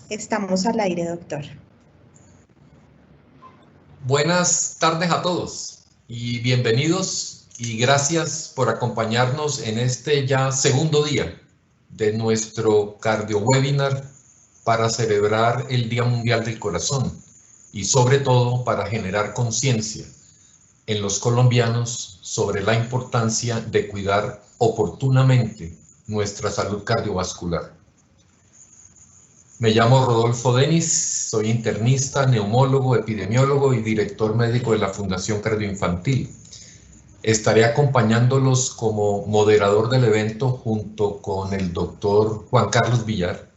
Estamos al aire, doctor. Buenas tardes a todos y bienvenidos y gracias por acompañarnos en este ya segundo día de nuestro cardio webinar para celebrar el Día Mundial del Corazón y sobre todo para generar conciencia en los colombianos sobre la importancia de cuidar oportunamente nuestra salud cardiovascular. Me llamo Rodolfo Denis, soy internista, neumólogo, epidemiólogo y director médico de la Fundación Cardioinfantil. Estaré acompañándolos como moderador del evento junto con el doctor Juan Carlos Villar,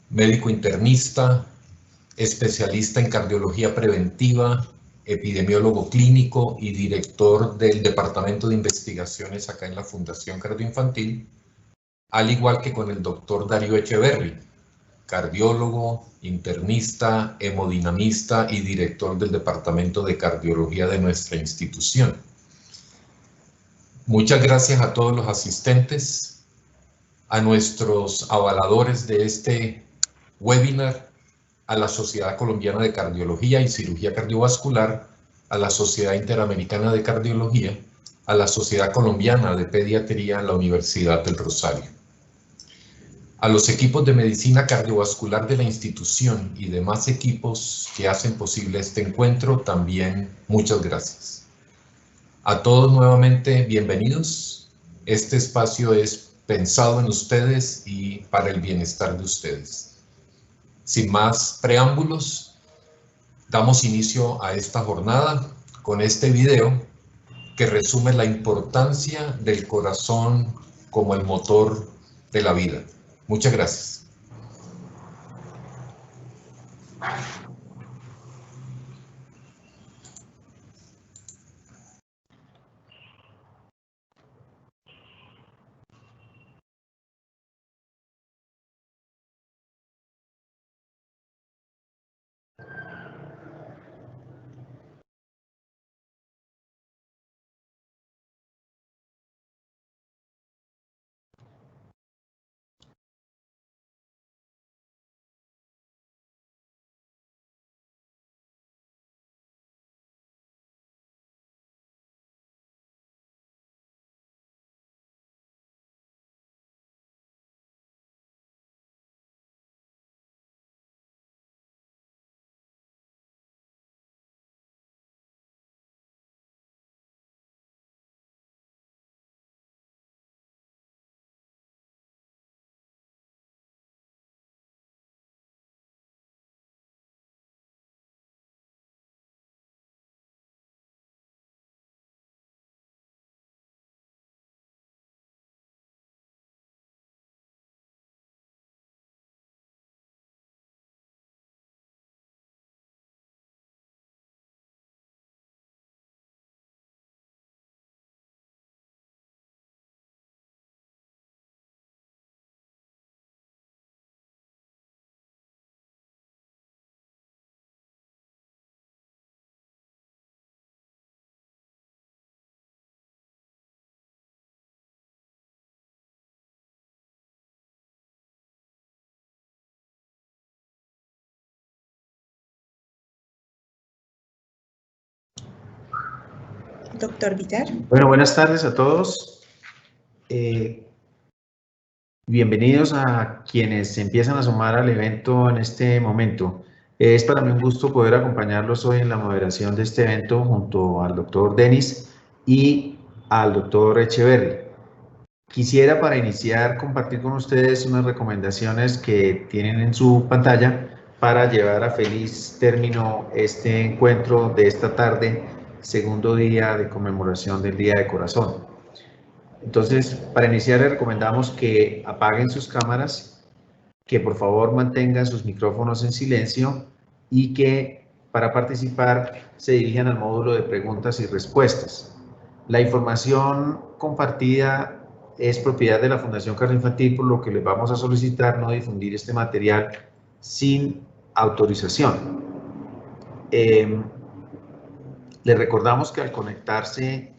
médico internista, especialista en cardiología preventiva, epidemiólogo clínico y director del Departamento de Investigaciones acá en la Fundación Cardioinfantil, al igual que con el doctor Darío Echeverry, cardiólogo, internista, hemodinamista y director del Departamento de Cardiología de nuestra institución. Muchas gracias a todos los asistentes, a nuestros avaladores de este webinar, a la Sociedad Colombiana de Cardiología y Cirugía Cardiovascular, a la Sociedad Interamericana de Cardiología, a la Sociedad Colombiana de Pediatría en la Universidad del Rosario. A los equipos de medicina cardiovascular de la institución y demás equipos que hacen posible este encuentro, también muchas gracias. A todos nuevamente bienvenidos. Este espacio es pensado en ustedes y para el bienestar de ustedes. Sin más preámbulos, damos inicio a esta jornada con este video que resume la importancia del corazón como el motor de la vida. Muchas gracias. Doctor Villar. Bueno, buenas tardes a todos. Bienvenidos a quienes se empiezan a sumar al evento en este momento. Es para mí un gusto poder acompañarlos hoy en la moderación de este evento junto al doctor Denis y al doctor Echeverry. Quisiera para iniciar compartir con ustedes unas recomendaciones que tienen en su pantalla para llevar a feliz término este encuentro de esta tarde, segundo día de conmemoración del Día de Corazón. Entonces, para iniciar les recomendamos que apaguen sus cámaras, que por favor mantengan sus micrófonos en silencio y que para participar se dirijan al módulo de preguntas y respuestas. La información compartida es propiedad de la Fundación Cardioinfantil, por lo que les vamos a solicitar no difundir este material sin autorización. Les recordamos que al conectarse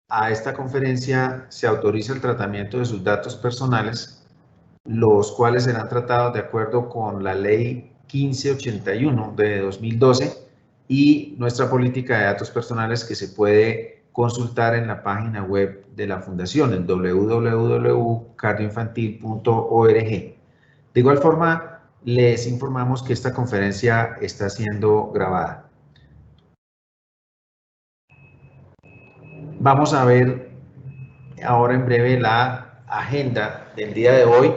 a esta conferencia se autoriza el tratamiento de sus datos personales los cuales serán tratados de acuerdo con la Ley 1581 de 2012 y nuestra política de datos personales que se puede consultar en la página web de la Fundación, en www.cardioinfantil.org. De igual forma, les informamos que esta conferencia está siendo grabada. Vamos a ver ahora en breve la agenda del día de hoy,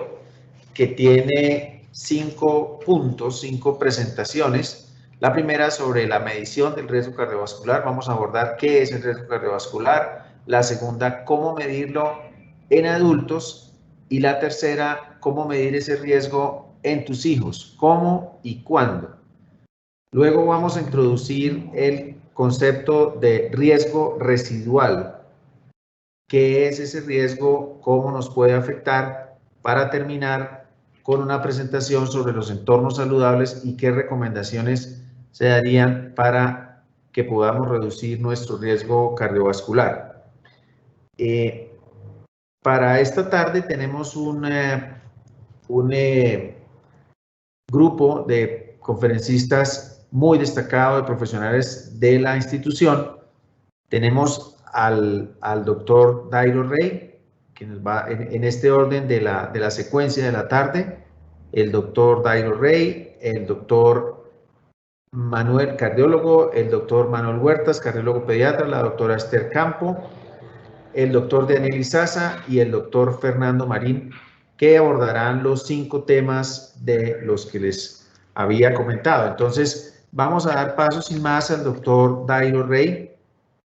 que tiene 5 puntos, 5 presentaciones. La primera sobre la medición del riesgo cardiovascular. Vamos a abordar qué es el riesgo cardiovascular. La segunda, cómo medirlo en adultos. Y la tercera, cómo medir ese riesgo en tus hijos, cómo y cuándo. Luego vamos a introducir el concepto de riesgo residual. ¿Qué es ese riesgo? ¿Cómo nos puede afectar? Para terminar con una presentación sobre los entornos saludables y qué recomendaciones se darían para que podamos reducir nuestro riesgo cardiovascular. Para esta tarde tenemos un grupo de conferencistas muy destacado, de profesionales de la institución. Tenemos al doctor Dairo Rey, que nos va en este orden de la secuencia de la tarde. El doctor Dairo Rey, el doctor Manuel, cardiólogo, el doctor Manuel Huertas, cardiólogo pediatra, la doctora Esther Campo, el doctor Daniel Izaza y el doctor Fernando Marín, que abordarán los 5 temas de los que les había comentado. Entonces, vamos a dar paso sin más al doctor Dairo Rey.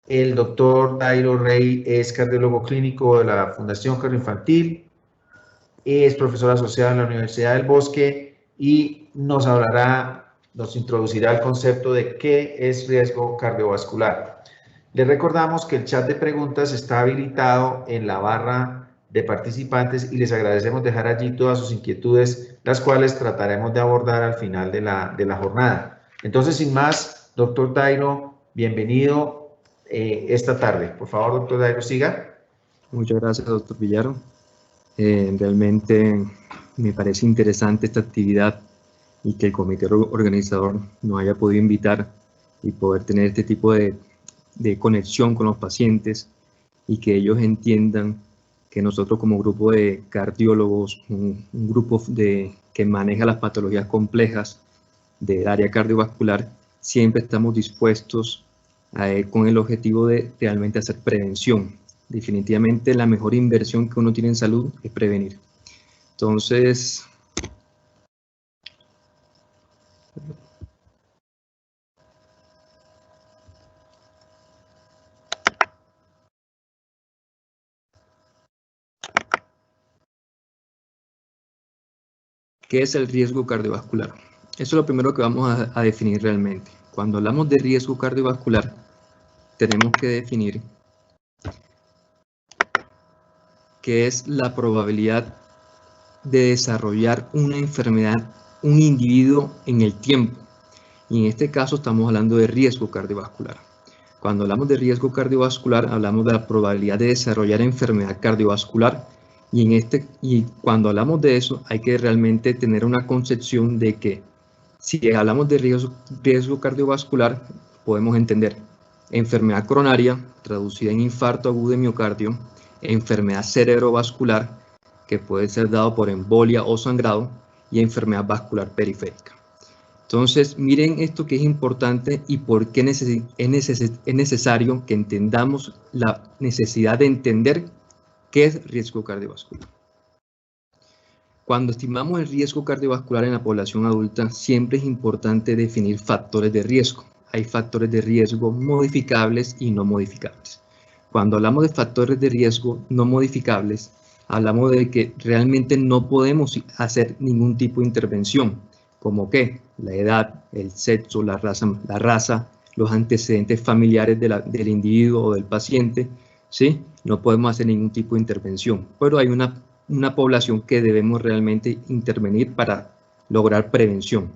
El doctor Dairo Rey es cardiólogo clínico de la Fundación Cardioinfantil, es profesor asociado en la Universidad del Bosque y nos introducirá el concepto de qué es riesgo cardiovascular. Les recordamos que el chat de preguntas está habilitado en la barra de participantes y les agradecemos dejar allí todas sus inquietudes, las cuales trataremos de abordar al final de la jornada. Entonces, sin más, doctor Dairo, bienvenido esta tarde. Por favor, doctor Dairo, siga. Muchas gracias, doctor Villaro. Realmente me parece interesante esta actividad y que el comité organizador nos haya podido invitar y poder tener este tipo de conexión con los pacientes y que ellos entiendan que nosotros como grupo de cardiólogos, un grupo que maneja las patologías complejas del área cardiovascular, siempre estamos dispuestos con el objetivo de realmente hacer prevención. Definitivamente la mejor inversión que uno tiene en salud es prevenir. Entonces, ¿qué es el riesgo cardiovascular? Eso es lo primero que vamos a definir realmente. Cuando hablamos de riesgo cardiovascular, tenemos que definir qué es la probabilidad de desarrollar una enfermedad un individuo en el tiempo. Y en este caso estamos hablando de riesgo cardiovascular. Cuando hablamos de riesgo cardiovascular, hablamos de la probabilidad de desarrollar enfermedad cardiovascular. Y cuando hablamos de eso, hay que realmente tener una concepción de que si hablamos de riesgo cardiovascular, podemos entender enfermedad coronaria, traducida en infarto agudo de miocardio, enfermedad cerebrovascular, que puede ser dado por embolia o sangrado, y enfermedad vascular periférica. Entonces, miren esto que es importante y por qué es necesario que entendamos la necesidad de entender qué es riesgo cardiovascular. Cuando estimamos el riesgo cardiovascular en la población adulta, siempre es importante definir factores de riesgo. Hay factores de riesgo modificables y no modificables. Cuando hablamos de factores de riesgo no modificables, hablamos de que realmente no podemos hacer ningún tipo de intervención, como que la edad, el sexo, la raza, los antecedentes familiares del individuo o del paciente, ¿sí? No podemos hacer ningún tipo de intervención, pero hay una población que debemos realmente intervenir para lograr prevención.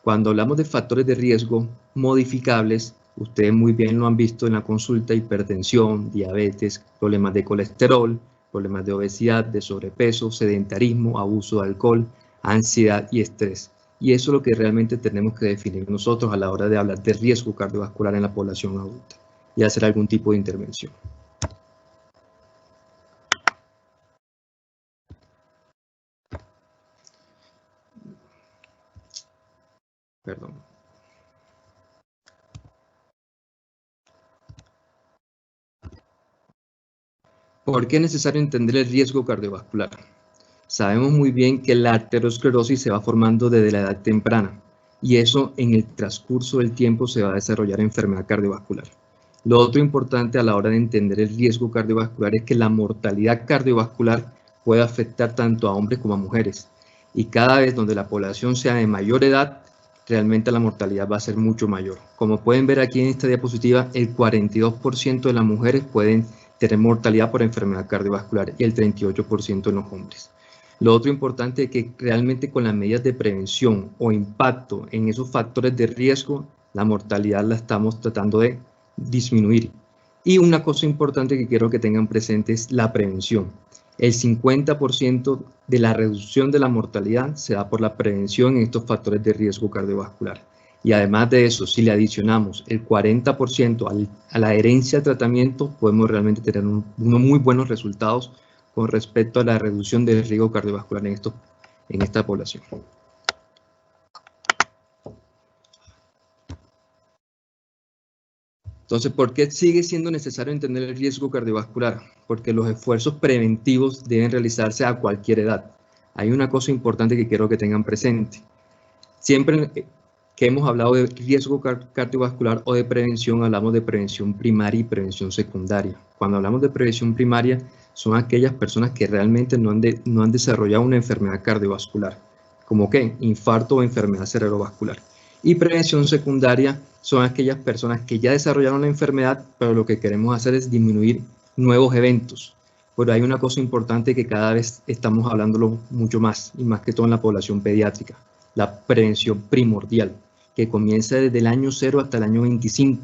Cuando hablamos de factores de riesgo modificables, ustedes muy bien lo han visto en la consulta: hipertensión, diabetes, problemas de colesterol, problemas de obesidad, de sobrepeso, sedentarismo, abuso de alcohol, ansiedad y estrés. Y eso es lo que realmente tenemos que definir nosotros a la hora de hablar de riesgo cardiovascular en la población adulta y hacer algún tipo de intervención. Perdón. ¿Por qué es necesario entender el riesgo cardiovascular? Sabemos muy bien que la arteriosclerosis se va formando desde la edad temprana y eso en el transcurso del tiempo se va a desarrollar enfermedad cardiovascular. Lo otro importante a la hora de entender el riesgo cardiovascular es que la mortalidad cardiovascular puede afectar tanto a hombres como a mujeres y cada vez donde la población sea de mayor edad, realmente la mortalidad va a ser mucho mayor. Como pueden ver aquí en esta diapositiva, el 42% de las mujeres pueden tener mortalidad por enfermedad cardiovascular y el 38% en los hombres. Lo otro importante es que realmente con las medidas de prevención o impacto en esos factores de riesgo, la mortalidad la estamos tratando de disminuir. Y una cosa importante que quiero que tengan presente es la prevención. El 50% de la reducción de la mortalidad se da por la prevención en estos factores de riesgo cardiovascular. Y además de eso, si le adicionamos el 40% a la adherencia al tratamiento, podemos realmente tener unos muy buenos resultados con respecto a la reducción del riesgo cardiovascular en esta población. Entonces, ¿por qué sigue siendo necesario entender el riesgo cardiovascular? Porque los esfuerzos preventivos deben realizarse a cualquier edad. Hay una cosa importante que quiero que tengan presente. Siempre que hemos hablado de riesgo cardiovascular o de prevención, hablamos de prevención primaria y prevención secundaria. Cuando hablamos de prevención primaria, son aquellas personas que realmente no han desarrollado una enfermedad cardiovascular, como ¿qué? Infarto o enfermedad cerebrovascular. Y prevención secundaria son aquellas personas que ya desarrollaron la enfermedad, pero lo que queremos hacer es disminuir nuevos eventos. Pero hay una cosa importante que cada vez estamos hablándolo mucho más, y más que todo en la población pediátrica, la prevención primordial, que comienza desde el año 0 hasta el año 25.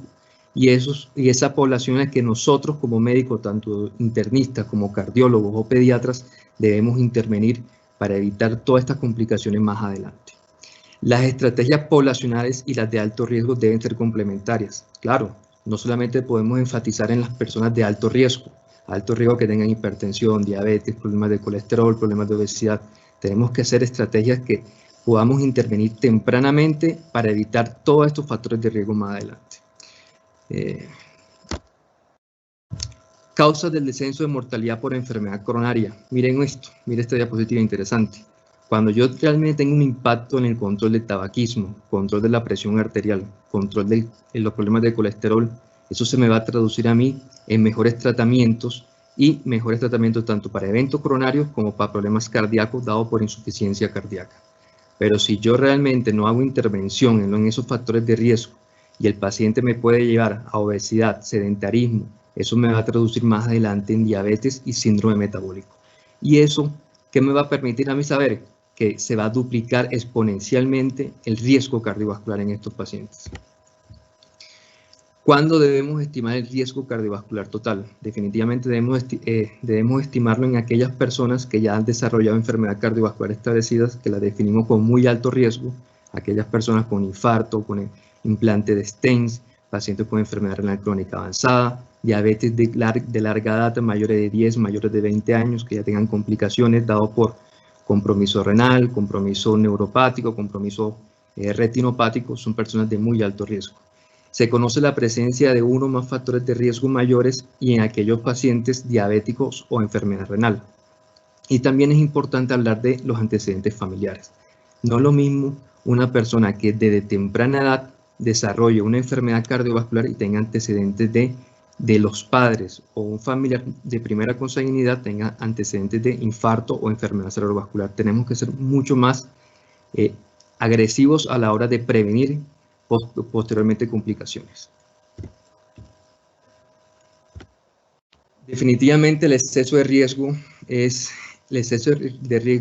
Y esa población es que nosotros como médicos, tanto internistas como cardiólogos o pediatras, debemos intervenir para evitar todas estas complicaciones más adelante. Las estrategias poblacionales y las de alto riesgo deben ser complementarias. Claro, no solamente podemos enfatizar en las personas de alto riesgo que tengan hipertensión, diabetes, problemas de colesterol, problemas de obesidad. Tenemos que hacer estrategias que podamos intervenir tempranamente para evitar todos estos factores de riesgo más adelante. Causas del descenso de mortalidad por enfermedad coronaria. Miren esto, miren esta diapositiva interesante. Cuando yo realmente tengo un impacto en el control del tabaquismo, control de la presión arterial, control de los problemas de colesterol, eso se me va a traducir a mí en mejores tratamientos y mejores tratamientos tanto para eventos coronarios como para problemas cardíacos dados por insuficiencia cardíaca. Pero si yo realmente no hago intervención en esos factores de riesgo y el paciente me puede llevar a obesidad, sedentarismo, eso me va a traducir más adelante en diabetes y síndrome metabólico. Y eso, ¿qué me va a permitir a mí saber? Que se va a duplicar exponencialmente el riesgo cardiovascular en estos pacientes. ¿Cuándo debemos estimar el riesgo cardiovascular total? Definitivamente debemos estimarlo en aquellas personas que ya han desarrollado enfermedad cardiovascular establecidas, que las definimos con muy alto riesgo, aquellas personas con infarto, con implante de stents, pacientes con enfermedad renal crónica avanzada, diabetes de larga data, mayores de 10, mayores de 20 años, que ya tengan complicaciones dado por compromiso renal, compromiso neuropático, compromiso retinopático, son personas de muy alto riesgo. Se conoce la presencia de uno o más factores de riesgo mayores y en aquellos pacientes diabéticos o enfermedad renal. Y también es importante hablar de los antecedentes familiares. No es lo mismo una persona que desde temprana edad desarrolle una enfermedad cardiovascular y tenga antecedentes de los padres o un familiar de primera consanguinidad tenga antecedentes de infarto o enfermedad cerebrovascular. Tenemos que ser mucho más agresivos a la hora de prevenir posteriormente complicaciones. Definitivamente el exceso de riesgo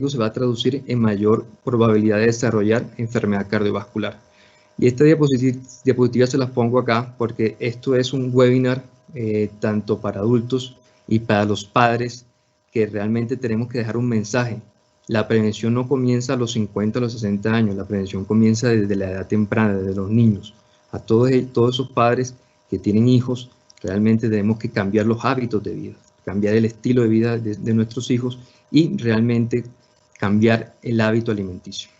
se va a traducir en mayor probabilidad de desarrollar enfermedad cardiovascular. Y esta diapositiva se las pongo acá porque esto es un webinar tanto para adultos y para los padres que realmente tenemos que dejar un mensaje. La prevención no comienza a los 50, a los 60 años, la prevención comienza desde la edad temprana, desde los niños. A todos esos padres que tienen hijos, realmente tenemos que cambiar los hábitos de vida, cambiar el estilo de vida de nuestros hijos y realmente cambiar el hábito alimenticio.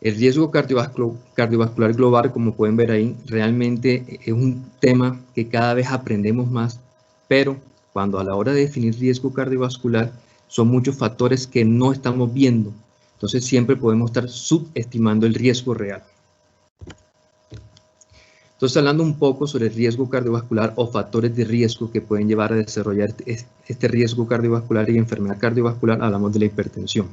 El riesgo cardiovascular global, como pueden ver ahí, realmente es un tema que cada vez aprendemos más, pero cuando a la hora de definir riesgo cardiovascular son muchos factores que no estamos viendo. Entonces siempre podemos estar subestimando el riesgo real. Entonces, hablando un poco sobre el riesgo cardiovascular o factores de riesgo que pueden llevar a desarrollar este riesgo cardiovascular y enfermedad cardiovascular, hablamos de la hipertensión.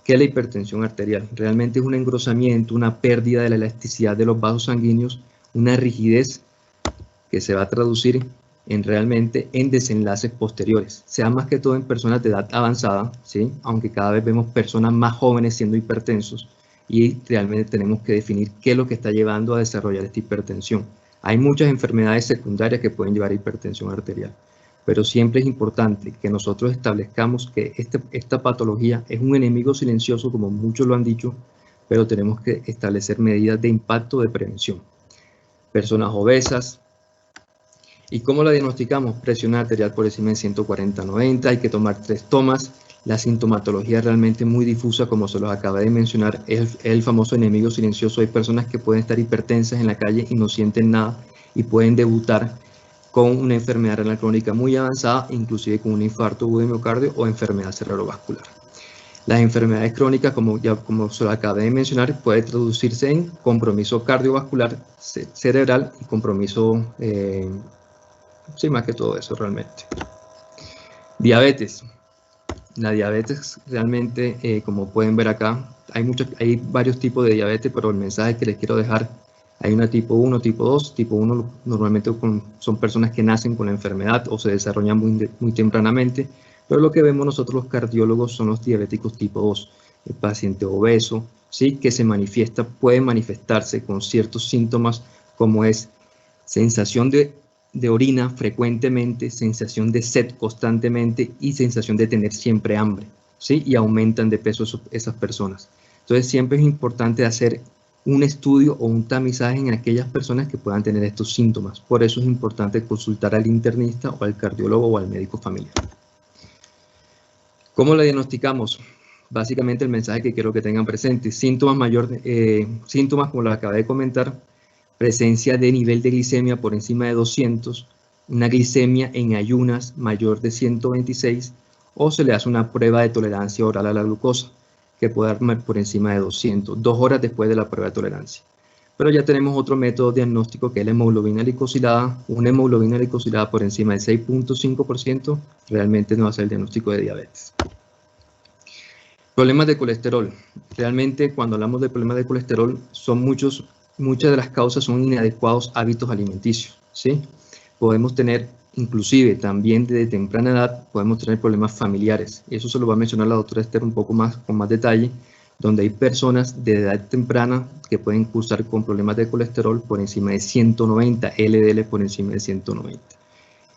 ¿Qué es la hipertensión arterial? Realmente es un engrosamiento, una pérdida de la elasticidad de los vasos sanguíneos, una rigidez que se va a traducir realmente en desenlaces posteriores, sea más que todo en personas de edad avanzada, ¿sí? Aunque cada vez vemos personas más jóvenes siendo hipertensos y realmente tenemos que definir qué es lo que está llevando a desarrollar esta hipertensión. Hay muchas enfermedades secundarias que pueden llevar a hipertensión arterial, pero siempre es importante que nosotros establezcamos que esta patología es un enemigo silencioso, como muchos lo han dicho, pero tenemos que establecer medidas de impacto de prevención. Personas obesas. ¿Y cómo la diagnosticamos? Presión arterial por encima de 140/90, hay que tomar 3 tomas. La sintomatología es realmente muy difusa, como se los acaba de mencionar, es el famoso enemigo silencioso. Hay personas que pueden estar hipertensas en la calle y no sienten nada y pueden debutar con una enfermedad renal crónica muy avanzada, inclusive con un infarto agudo de miocardio o enfermedad cerebrovascular. Las enfermedades crónicas, como se lo acabé de mencionar, puede traducirse en compromiso cardiovascular cerebral y compromiso, sí, más que todo eso realmente. Diabetes. La diabetes realmente, como pueden ver acá, hay varios tipos de diabetes, pero el mensaje que les quiero dejar, hay una tipo 1, tipo 2. Tipo 1 normalmente son personas que nacen con la enfermedad o se desarrollan muy tempranamente, pero lo que vemos nosotros los cardiólogos son los diabéticos tipo 2, el paciente obeso, ¿sí? Que puede manifestarse con ciertos síntomas como es sensación de orina frecuentemente, sensación de sed constantemente y sensación de tener siempre hambre, ¿sí? Y aumentan de peso esas personas. Entonces siempre es importante hacer un estudio o un tamizaje en aquellas personas que puedan tener estos síntomas. Por eso es importante consultar al internista o al cardiólogo o al médico familiar. ¿Cómo la diagnosticamos? Básicamente el mensaje que quiero que tengan presente. Síntomas como lo acabé de comentar, presencia de nivel de glicemia por encima de 200, una glicemia en ayunas mayor de 126, o se le hace una prueba de tolerancia oral a la glucosa, que puede dar por encima de 200, 2 horas después de la prueba de tolerancia. Pero ya tenemos otro método diagnóstico que es la hemoglobina glicosilada. Una hemoglobina glicosilada por encima de 6.5% realmente no va a ser el diagnóstico de diabetes. Problemas de colesterol. Realmente cuando hablamos de problemas de colesterol, muchas de las causas son inadecuados hábitos alimenticios, ¿sí? Podemos tener, inclusive también desde temprana edad, podemos tener problemas familiares. Eso se lo va a mencionar la doctora Esther un poco más, con más detalle, donde hay personas de edad temprana que pueden cursar con problemas de colesterol por encima de 190, LDL por encima de 190.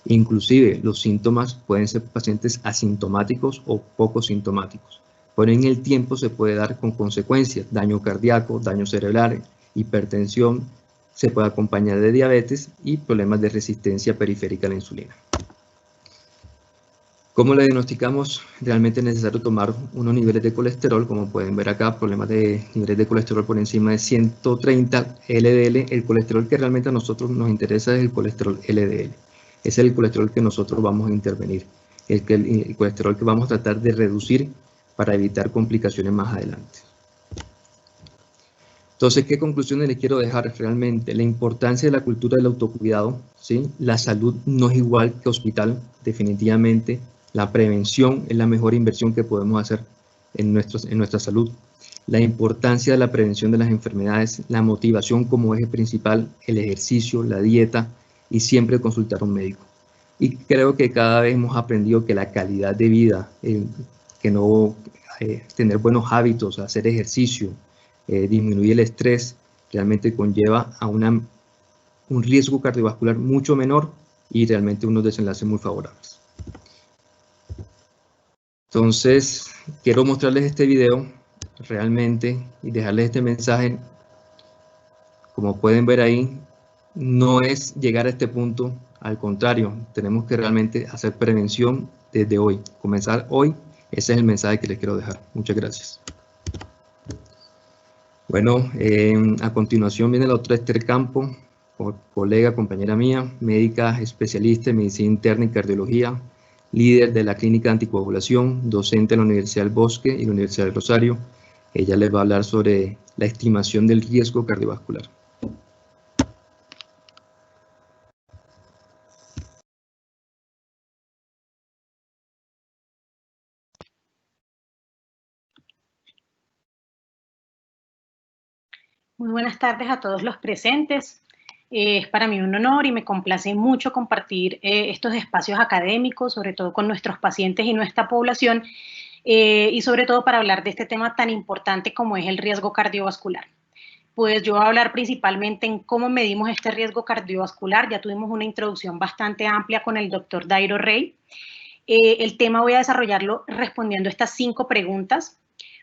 Inclusive los síntomas pueden ser pacientes asintomáticos o poco sintomáticos, pero en el tiempo se puede dar con consecuencias, daño cardíaco, daño cerebral, hipertensión, se puede acompañar de diabetes y problemas de resistencia periférica a la insulina. ¿Cómo la diagnosticamos? Realmente es necesario tomar unos niveles de colesterol, como pueden ver acá, problemas de niveles de colesterol por encima de 130 LDL. El colesterol que realmente a nosotros nos interesa es el colesterol LDL. Ese es el colesterol que nosotros vamos a intervenir, el colesterol que vamos a tratar de reducir para evitar complicaciones más adelante. Entonces, ¿qué conclusiones les quiero dejar? Realmente la importancia de la cultura del autocuidado, ¿sí? La salud no es igual que hospital, definitivamente. La prevención es la mejor inversión que podemos hacer en nuestra salud. La importancia de la prevención de las enfermedades, la motivación como eje principal, el ejercicio, la dieta y siempre consultar a un médico. Y creo que cada vez hemos aprendido que la calidad de vida, tener buenos hábitos, hacer ejercicio, disminuir el estrés, realmente conlleva a un riesgo cardiovascular mucho menor y realmente unos desenlaces muy favorables. Entonces, quiero mostrarles este video realmente y dejarles este mensaje. Como pueden ver ahí, no es llegar a este punto, al contrario, tenemos que realmente hacer prevención desde hoy, comenzar hoy. Ese es el mensaje que les quiero dejar. Muchas gracias. Bueno, a continuación viene la otra Esther Campo, colega, compañera mía, médica especialista en medicina interna y cardiología, líder de la clínica de anticoagulación, docente en la Universidad del Bosque y la Universidad del Rosario. Ella les va a hablar sobre la estimación del riesgo cardiovascular. Muy buenas tardes a todos los presentes. Es para mí un honor y me complace mucho compartir estos espacios académicos, sobre todo con nuestros pacientes y nuestra población, y sobre todo para hablar de este tema tan importante como es el riesgo cardiovascular. Pues yo voy a hablar principalmente en cómo medimos este riesgo cardiovascular. Ya tuvimos una introducción bastante amplia con el doctor Dairo Rey. El tema voy a desarrollarlo respondiendo estas 5 preguntas.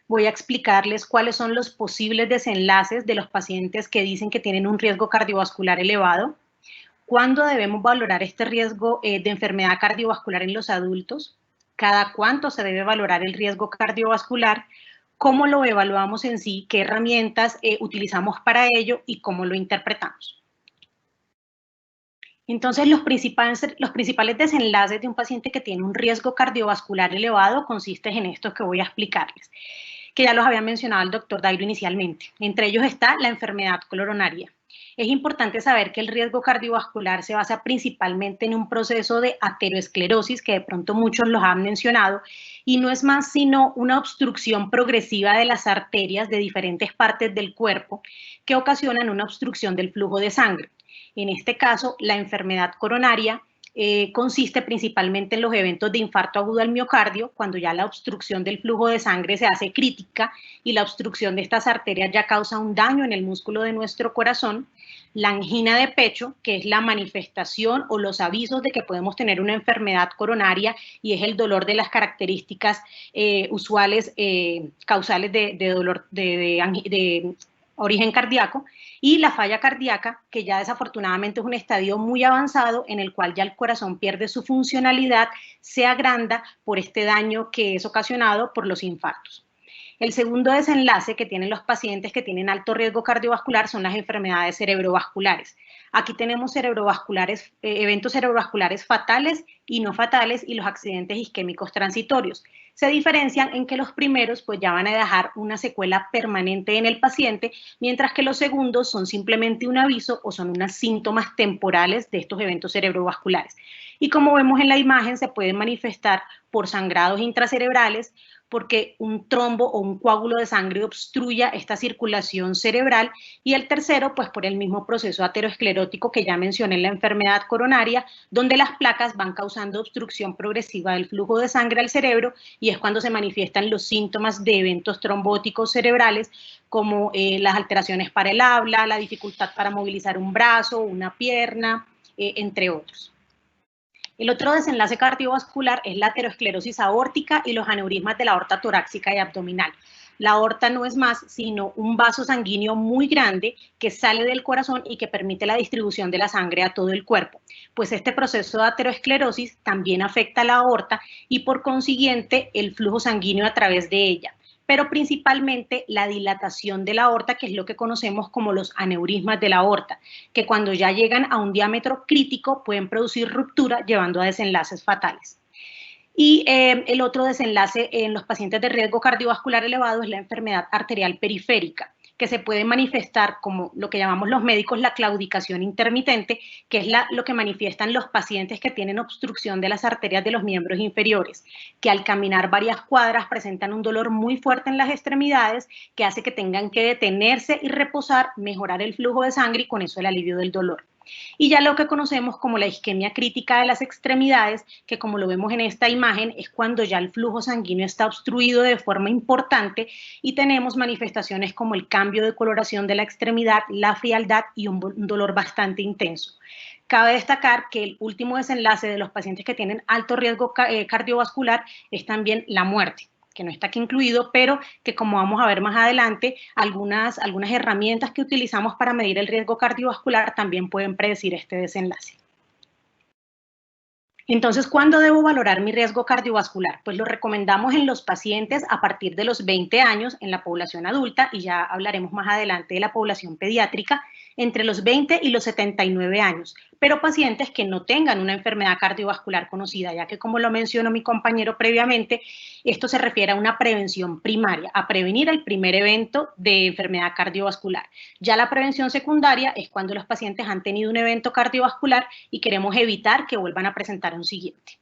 Voy a explicarles cuáles son los posibles desenlaces de los pacientes que dicen que tienen un riesgo cardiovascular elevado, cuándo debemos valorar este riesgo de enfermedad cardiovascular en los adultos, cada cuánto se debe valorar el riesgo cardiovascular, cómo lo evaluamos en sí, qué herramientas utilizamos para ello y cómo lo interpretamos. Entonces, los principales desenlaces de un paciente que tiene un riesgo cardiovascular elevado consisten en estos que voy a explicarles, que ya los había mencionado el doctor Dairo inicialmente. Entre ellos está la enfermedad coronaria. Es importante saber que el riesgo cardiovascular se basa principalmente en un proceso de ateroesclerosis, que de pronto muchos los han mencionado, y no es más sino una obstrucción progresiva de las arterias de diferentes partes del cuerpo que ocasionan una obstrucción del flujo de sangre. En este caso, la enfermedad coronaria consiste principalmente en los eventos de infarto agudo al miocardio, cuando ya la obstrucción del flujo de sangre se hace crítica y la obstrucción de estas arterias ya causa un daño en el músculo de nuestro corazón. La angina de pecho, que es la manifestación o los avisos de que podemos tener una enfermedad coronaria y es el dolor de las características usuales causales de dolor de origen cardíaco, y la falla cardíaca, que ya desafortunadamente es un estadio muy avanzado en el cual ya el corazón pierde su funcionalidad, se agranda por este daño que es ocasionado por los infartos. El segundo desenlace que tienen los pacientes que tienen alto riesgo cardiovascular son las enfermedades cerebrovasculares. Aquí tenemos eventos cerebrovasculares fatales y no fatales y los accidentes isquémicos transitorios. Se diferencian en que los primeros pues ya van a dejar una secuela permanente en el paciente, mientras que los segundos son simplemente un aviso o son unos síntomas temporales de estos eventos cerebrovasculares. Y como vemos en la imagen, se pueden manifestar por sangrados intracerebrales, porque un trombo o un coágulo de sangre obstruya esta circulación cerebral, y el tercero, pues por el mismo proceso aterosclerótico que ya mencioné en la enfermedad coronaria, donde las placas van causando obstrucción progresiva del flujo de sangre al cerebro, y es cuando se manifiestan los síntomas de eventos trombóticos cerebrales, como las alteraciones para el habla, la dificultad para movilizar un brazo, una pierna, entre otros. El otro desenlace cardiovascular es la aterosclerosis aórtica y los aneurismas de la aorta torácica y abdominal. La aorta no es más sino un vaso sanguíneo muy grande que sale del corazón y que permite la distribución de la sangre a todo el cuerpo. Pues este proceso de aterosclerosis también afecta a la aorta y por consiguiente el flujo sanguíneo a través de ella, pero principalmente la dilatación de la aorta, que es lo que conocemos como los aneurismas de la aorta, que cuando ya llegan a un diámetro crítico pueden producir ruptura, llevando a desenlaces fatales. Y el otro desenlace en los pacientes de riesgo cardiovascular elevado es la enfermedad arterial periférica, que se puede manifestar como lo que llamamos los médicos la claudicación intermitente, que es lo que manifiestan los pacientes que tienen obstrucción de las arterias de los miembros inferiores, que al caminar varias cuadras presentan un dolor muy fuerte en las extremidades que hace que tengan que detenerse y reposar, mejorar el flujo de sangre y con eso el alivio del dolor. Y ya lo que conocemos como la isquemia crítica de las extremidades, que como lo vemos en esta imagen, es cuando ya el flujo sanguíneo está obstruido de forma importante y tenemos manifestaciones como el cambio de coloración de la extremidad, la frialdad y un dolor bastante intenso. Cabe destacar que el último desenlace de los pacientes que tienen alto riesgo cardiovascular es también la muerte, que no está aquí incluido, pero que como vamos a ver más adelante, algunas herramientas que utilizamos para medir el riesgo cardiovascular también pueden predecir este desenlace. Entonces, ¿cuándo debo valorar mi riesgo cardiovascular? Pues lo recomendamos en los pacientes a partir de los 20 años en la población adulta, y ya hablaremos más adelante de la población pediátrica, entre los 20 y los 79 años, pero pacientes que no tengan una enfermedad cardiovascular conocida, ya que como lo mencionó mi compañero previamente, esto se refiere a una prevención primaria, a prevenir el primer evento de enfermedad cardiovascular. Ya la prevención secundaria es cuando los pacientes han tenido un evento cardiovascular y queremos evitar que vuelvan a presentar un siguiente.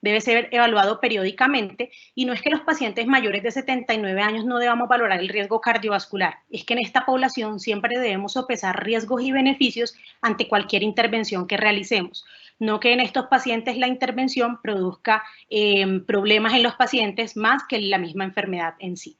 Debe ser evaluado periódicamente y no es que los pacientes mayores de 79 años no debamos valorar el riesgo cardiovascular, es que en esta población siempre debemos sopesar riesgos y beneficios ante cualquier intervención que realicemos. No que en estos pacientes la intervención produzca problemas en los pacientes más que la misma enfermedad en sí.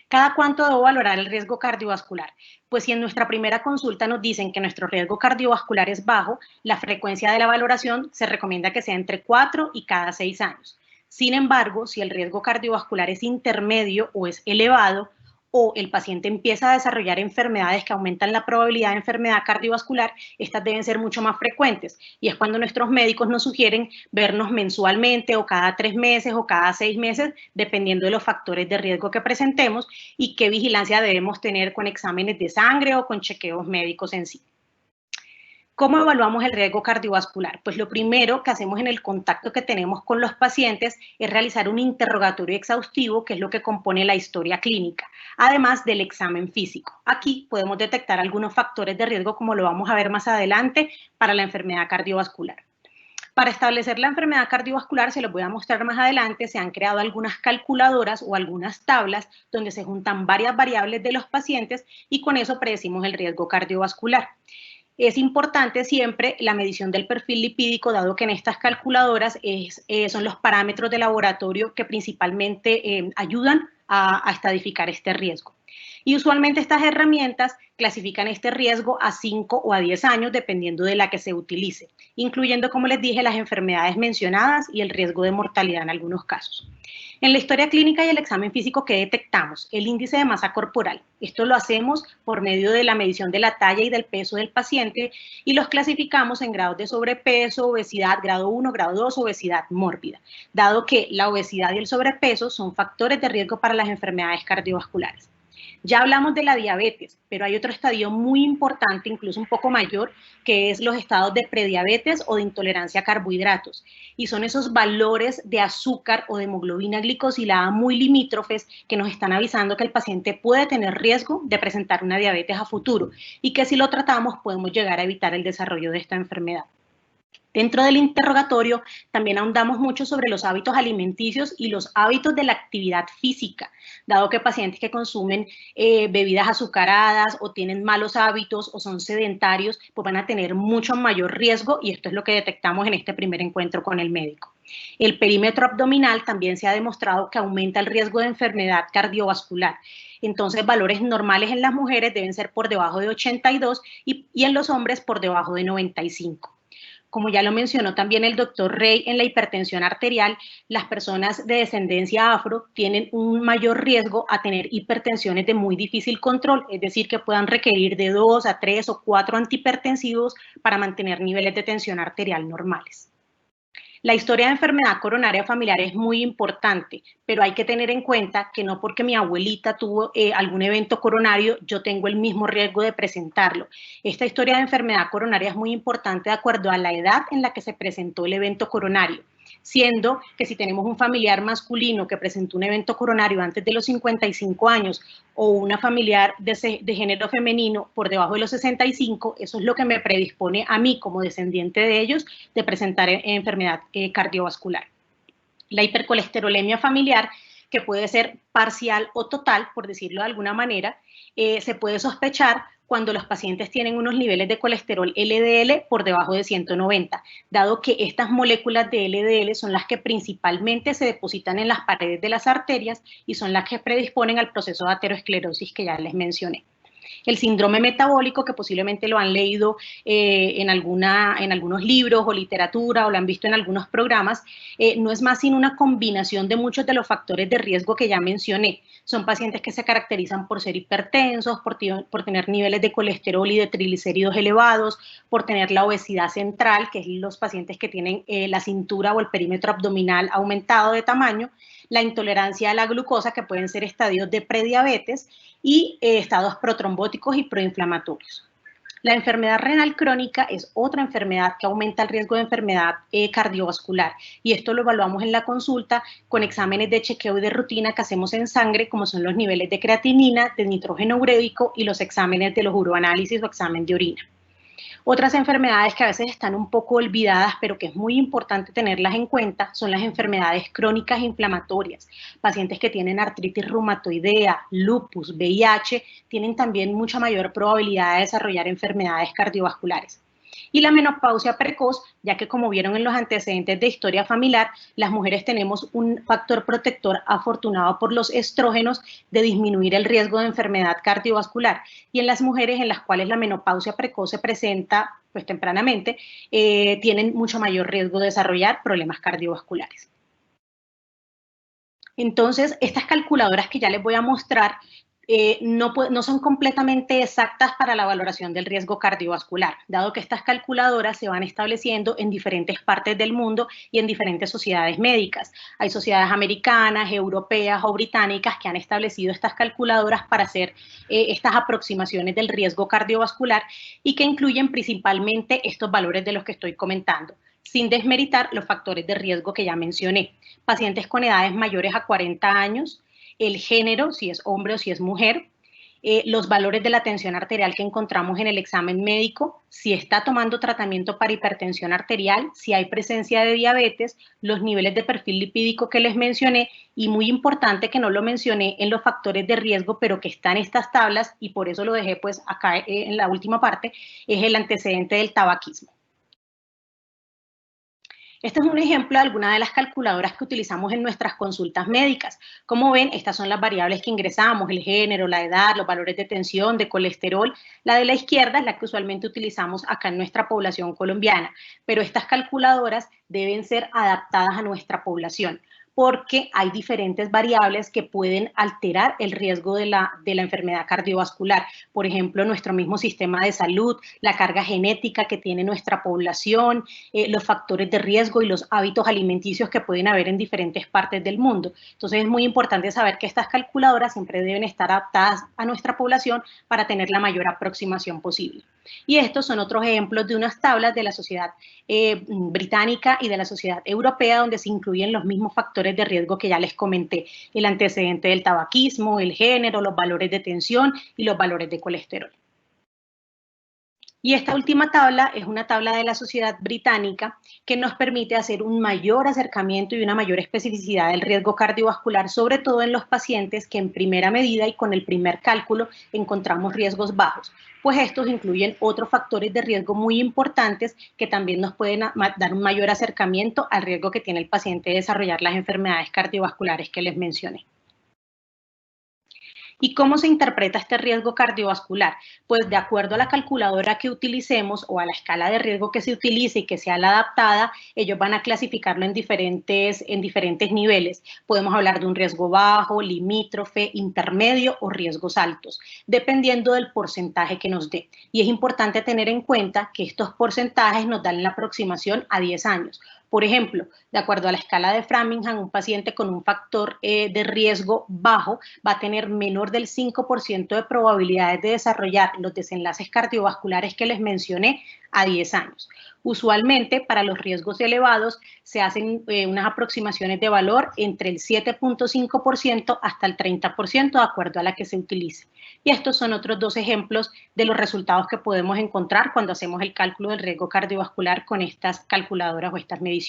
¿Cada cuánto debo valorar el riesgo cardiovascular? Pues si en nuestra primera consulta nos dicen que nuestro riesgo cardiovascular es bajo, la frecuencia de la valoración se recomienda que sea entre 4 y cada 6 años. Sin embargo, si el riesgo cardiovascular es intermedio o es elevado, o el paciente empieza a desarrollar enfermedades que aumentan la probabilidad de enfermedad cardiovascular, estas deben ser mucho más frecuentes. Y es cuando nuestros médicos nos sugieren vernos mensualmente o cada 3 meses o cada 6 meses, dependiendo de los factores de riesgo que presentemos y qué vigilancia debemos tener con exámenes de sangre o con chequeos médicos en sí. ¿Cómo evaluamos el riesgo cardiovascular? Pues lo primero que hacemos en el contacto que tenemos con los pacientes es realizar un interrogatorio exhaustivo, que es lo que compone la historia clínica, además del examen físico. Aquí podemos detectar algunos factores de riesgo, como lo vamos a ver más adelante, para la enfermedad cardiovascular. Para establecer la enfermedad cardiovascular, se los voy a mostrar más adelante, se han creado algunas calculadoras o algunas tablas donde se juntan varias variables de los pacientes y con eso predecimos el riesgo cardiovascular. Es importante siempre la medición del perfil lipídico, dado que en estas calculadoras son los parámetros de laboratorio que principalmente ayudan a estadificar este riesgo. Y usualmente estas herramientas clasifican este riesgo a 5 o a 10 años, dependiendo de la que se utilice, incluyendo, como les dije, las enfermedades mencionadas y el riesgo de mortalidad en algunos casos. En la historia clínica y el examen físico, ¿qué detectamos? El índice de masa corporal. Esto lo hacemos por medio de la medición de la talla y del peso del paciente y los clasificamos en grados de sobrepeso, obesidad, grado 1, grado 2, obesidad mórbida, dado que la obesidad y el sobrepeso son factores de riesgo para las enfermedades cardiovasculares. Ya hablamos de la diabetes, pero hay otro estadio muy importante, incluso un poco mayor, que es los estados de prediabetes o de intolerancia a carbohidratos. Y son esos valores de azúcar o de hemoglobina glicosilada muy limítrofes que nos están avisando que el paciente puede tener riesgo de presentar una diabetes a futuro y que si lo tratamos podemos llegar a evitar el desarrollo de esta enfermedad. Dentro del interrogatorio también ahondamos mucho sobre los hábitos alimenticios y los hábitos de la actividad física, dado que pacientes que consumen bebidas azucaradas o tienen malos hábitos o son sedentarios, pues van a tener mucho mayor riesgo y esto es lo que detectamos en este primer encuentro con el médico. El perímetro abdominal también se ha demostrado que aumenta el riesgo de enfermedad cardiovascular. Entonces, valores normales en las mujeres deben ser por debajo de 82 y en los hombres por debajo de 95. Como ya lo mencionó también el doctor Rey, en la hipertensión arterial, las personas de descendencia afro tienen un mayor riesgo a tener hipertensiones de muy difícil control, es decir, que puedan requerir de 2 a 3 o 4 antihipertensivos para mantener niveles de tensión arterial normales. La historia de enfermedad coronaria familiar es muy importante, pero hay que tener en cuenta que no porque mi abuelita tuvo algún evento coronario, yo tengo el mismo riesgo de presentarlo. Esta historia de enfermedad coronaria es muy importante de acuerdo a la edad en la que se presentó el evento coronario, siendo que si tenemos un familiar masculino que presentó un evento coronario antes de los 55 años o una familiar de género femenino por debajo de los 65, eso es lo que me predispone a mí como descendiente de ellos de presentar enfermedad cardiovascular. La hipercolesterolemia familiar, que puede ser parcial o total, por decirlo de alguna manera, se puede sospechar cuando los pacientes tienen unos niveles de colesterol LDL por debajo de 190, dado que estas moléculas de LDL son las que principalmente se depositan en las paredes de las arterias y son las que predisponen al proceso de aterosclerosis que ya les mencioné. El síndrome metabólico, que posiblemente lo han leído en algunos libros o literatura o lo han visto en algunos programas, no es más sino una combinación de muchos de los factores de riesgo que ya mencioné. Son pacientes que se caracterizan por ser hipertensos, por tener niveles de colesterol y de triglicéridos elevados, por tener la obesidad central, que es los pacientes que tienen la cintura o el perímetro abdominal aumentado de tamaño, la intolerancia a la glucosa, que pueden ser estadios de prediabetes, y estados protrombóticos y proinflamatorios. La enfermedad renal crónica es otra enfermedad que aumenta el riesgo de enfermedad cardiovascular, y esto lo evaluamos en la consulta con exámenes de chequeo y de rutina que hacemos en sangre, como son los niveles de creatinina, de nitrógeno uréico y los exámenes de los uroanálisis o examen de orina. Otras enfermedades que a veces están un poco olvidadas, pero que es muy importante tenerlas en cuenta, son las enfermedades crónicas inflamatorias. Pacientes que tienen artritis reumatoidea, lupus, VIH, tienen también mucha mayor probabilidad de desarrollar enfermedades cardiovasculares. Y la menopausia precoz, ya que como vieron en los antecedentes de historia familiar, las mujeres tenemos un factor protector afortunado por los estrógenos de disminuir el riesgo de enfermedad cardiovascular. Y en las mujeres en las cuales la menopausia precoz se presenta pues tempranamente, tienen mucho mayor riesgo de desarrollar problemas cardiovasculares. Entonces, estas calculadoras que ya les voy a mostrar no son completamente exactas para la valoración del riesgo cardiovascular, dado que estas calculadoras se van estableciendo en diferentes partes del mundo y en diferentes sociedades médicas. Hay sociedades americanas, europeas o británicas que han establecido estas calculadoras para hacer estas aproximaciones del riesgo cardiovascular y que incluyen principalmente estos valores de los que estoy comentando, sin desmeritar los factores de riesgo que ya mencioné. Pacientes con edades mayores a 40 años, el género, si es hombre o si es mujer, los valores de la tensión arterial que encontramos en el examen médico, si está tomando tratamiento para hipertensión arterial, si hay presencia de diabetes, los niveles de perfil lipídico que les mencioné y muy importante que no lo mencioné en los factores de riesgo, pero que está en estas tablas y por eso lo dejé pues acá en la última parte, es el antecedente del tabaquismo. Este es un ejemplo de alguna de las calculadoras que utilizamos en nuestras consultas médicas. Como ven, estas son las variables que ingresamos, el género, la edad, los valores de tensión, de colesterol. La de la izquierda es la que usualmente utilizamos acá en nuestra población colombiana, pero estas calculadoras deben ser adaptadas a nuestra población, porque hay diferentes variables que pueden alterar el riesgo de la enfermedad cardiovascular. Por ejemplo, nuestro mismo sistema de salud, la carga genética que tiene nuestra población, los factores de riesgo y los hábitos alimenticios que pueden haber en diferentes partes del mundo. Entonces es muy importante saber que estas calculadoras siempre deben estar adaptadas a nuestra población para tener la mayor aproximación posible. Y estos son otros ejemplos de unas tablas de la sociedad británica y de la sociedad europea donde se incluyen los mismos factores de riesgo que ya les comenté, el antecedente del tabaquismo, el género, los valores de tensión y los valores de colesterol. Y esta última tabla es una tabla de la sociedad británica que nos permite hacer un mayor acercamiento y una mayor especificidad del riesgo cardiovascular, sobre todo en los pacientes que en primera medida y con el primer cálculo encontramos riesgos bajos, pues estos incluyen otros factores de riesgo muy importantes que también nos pueden dar un mayor acercamiento al riesgo que tiene el paciente de desarrollar las enfermedades cardiovasculares que les mencioné. ¿Y cómo se interpreta este riesgo cardiovascular? Pues de acuerdo a la calculadora que utilicemos o a la escala de riesgo que se utilice y que sea la adaptada, ellos van a clasificarlo en diferentes niveles. Podemos hablar de un riesgo bajo, limítrofe, intermedio o riesgos altos, dependiendo del porcentaje que nos dé. Y es importante tener en cuenta que estos porcentajes nos dan la aproximación a 10 años. Por ejemplo, de acuerdo a la escala de Framingham, un paciente con un factor de riesgo bajo va a tener menor del 5% de probabilidades de desarrollar los desenlaces cardiovasculares que les mencioné a 10 años. Usualmente, para los riesgos elevados, se hacen unas aproximaciones de valor entre el 7.5% hasta el 30%, de acuerdo a la que se utilice. Y estos son otros dos ejemplos de los resultados que podemos encontrar cuando hacemos el cálculo del riesgo cardiovascular con estas calculadoras o estas mediciones.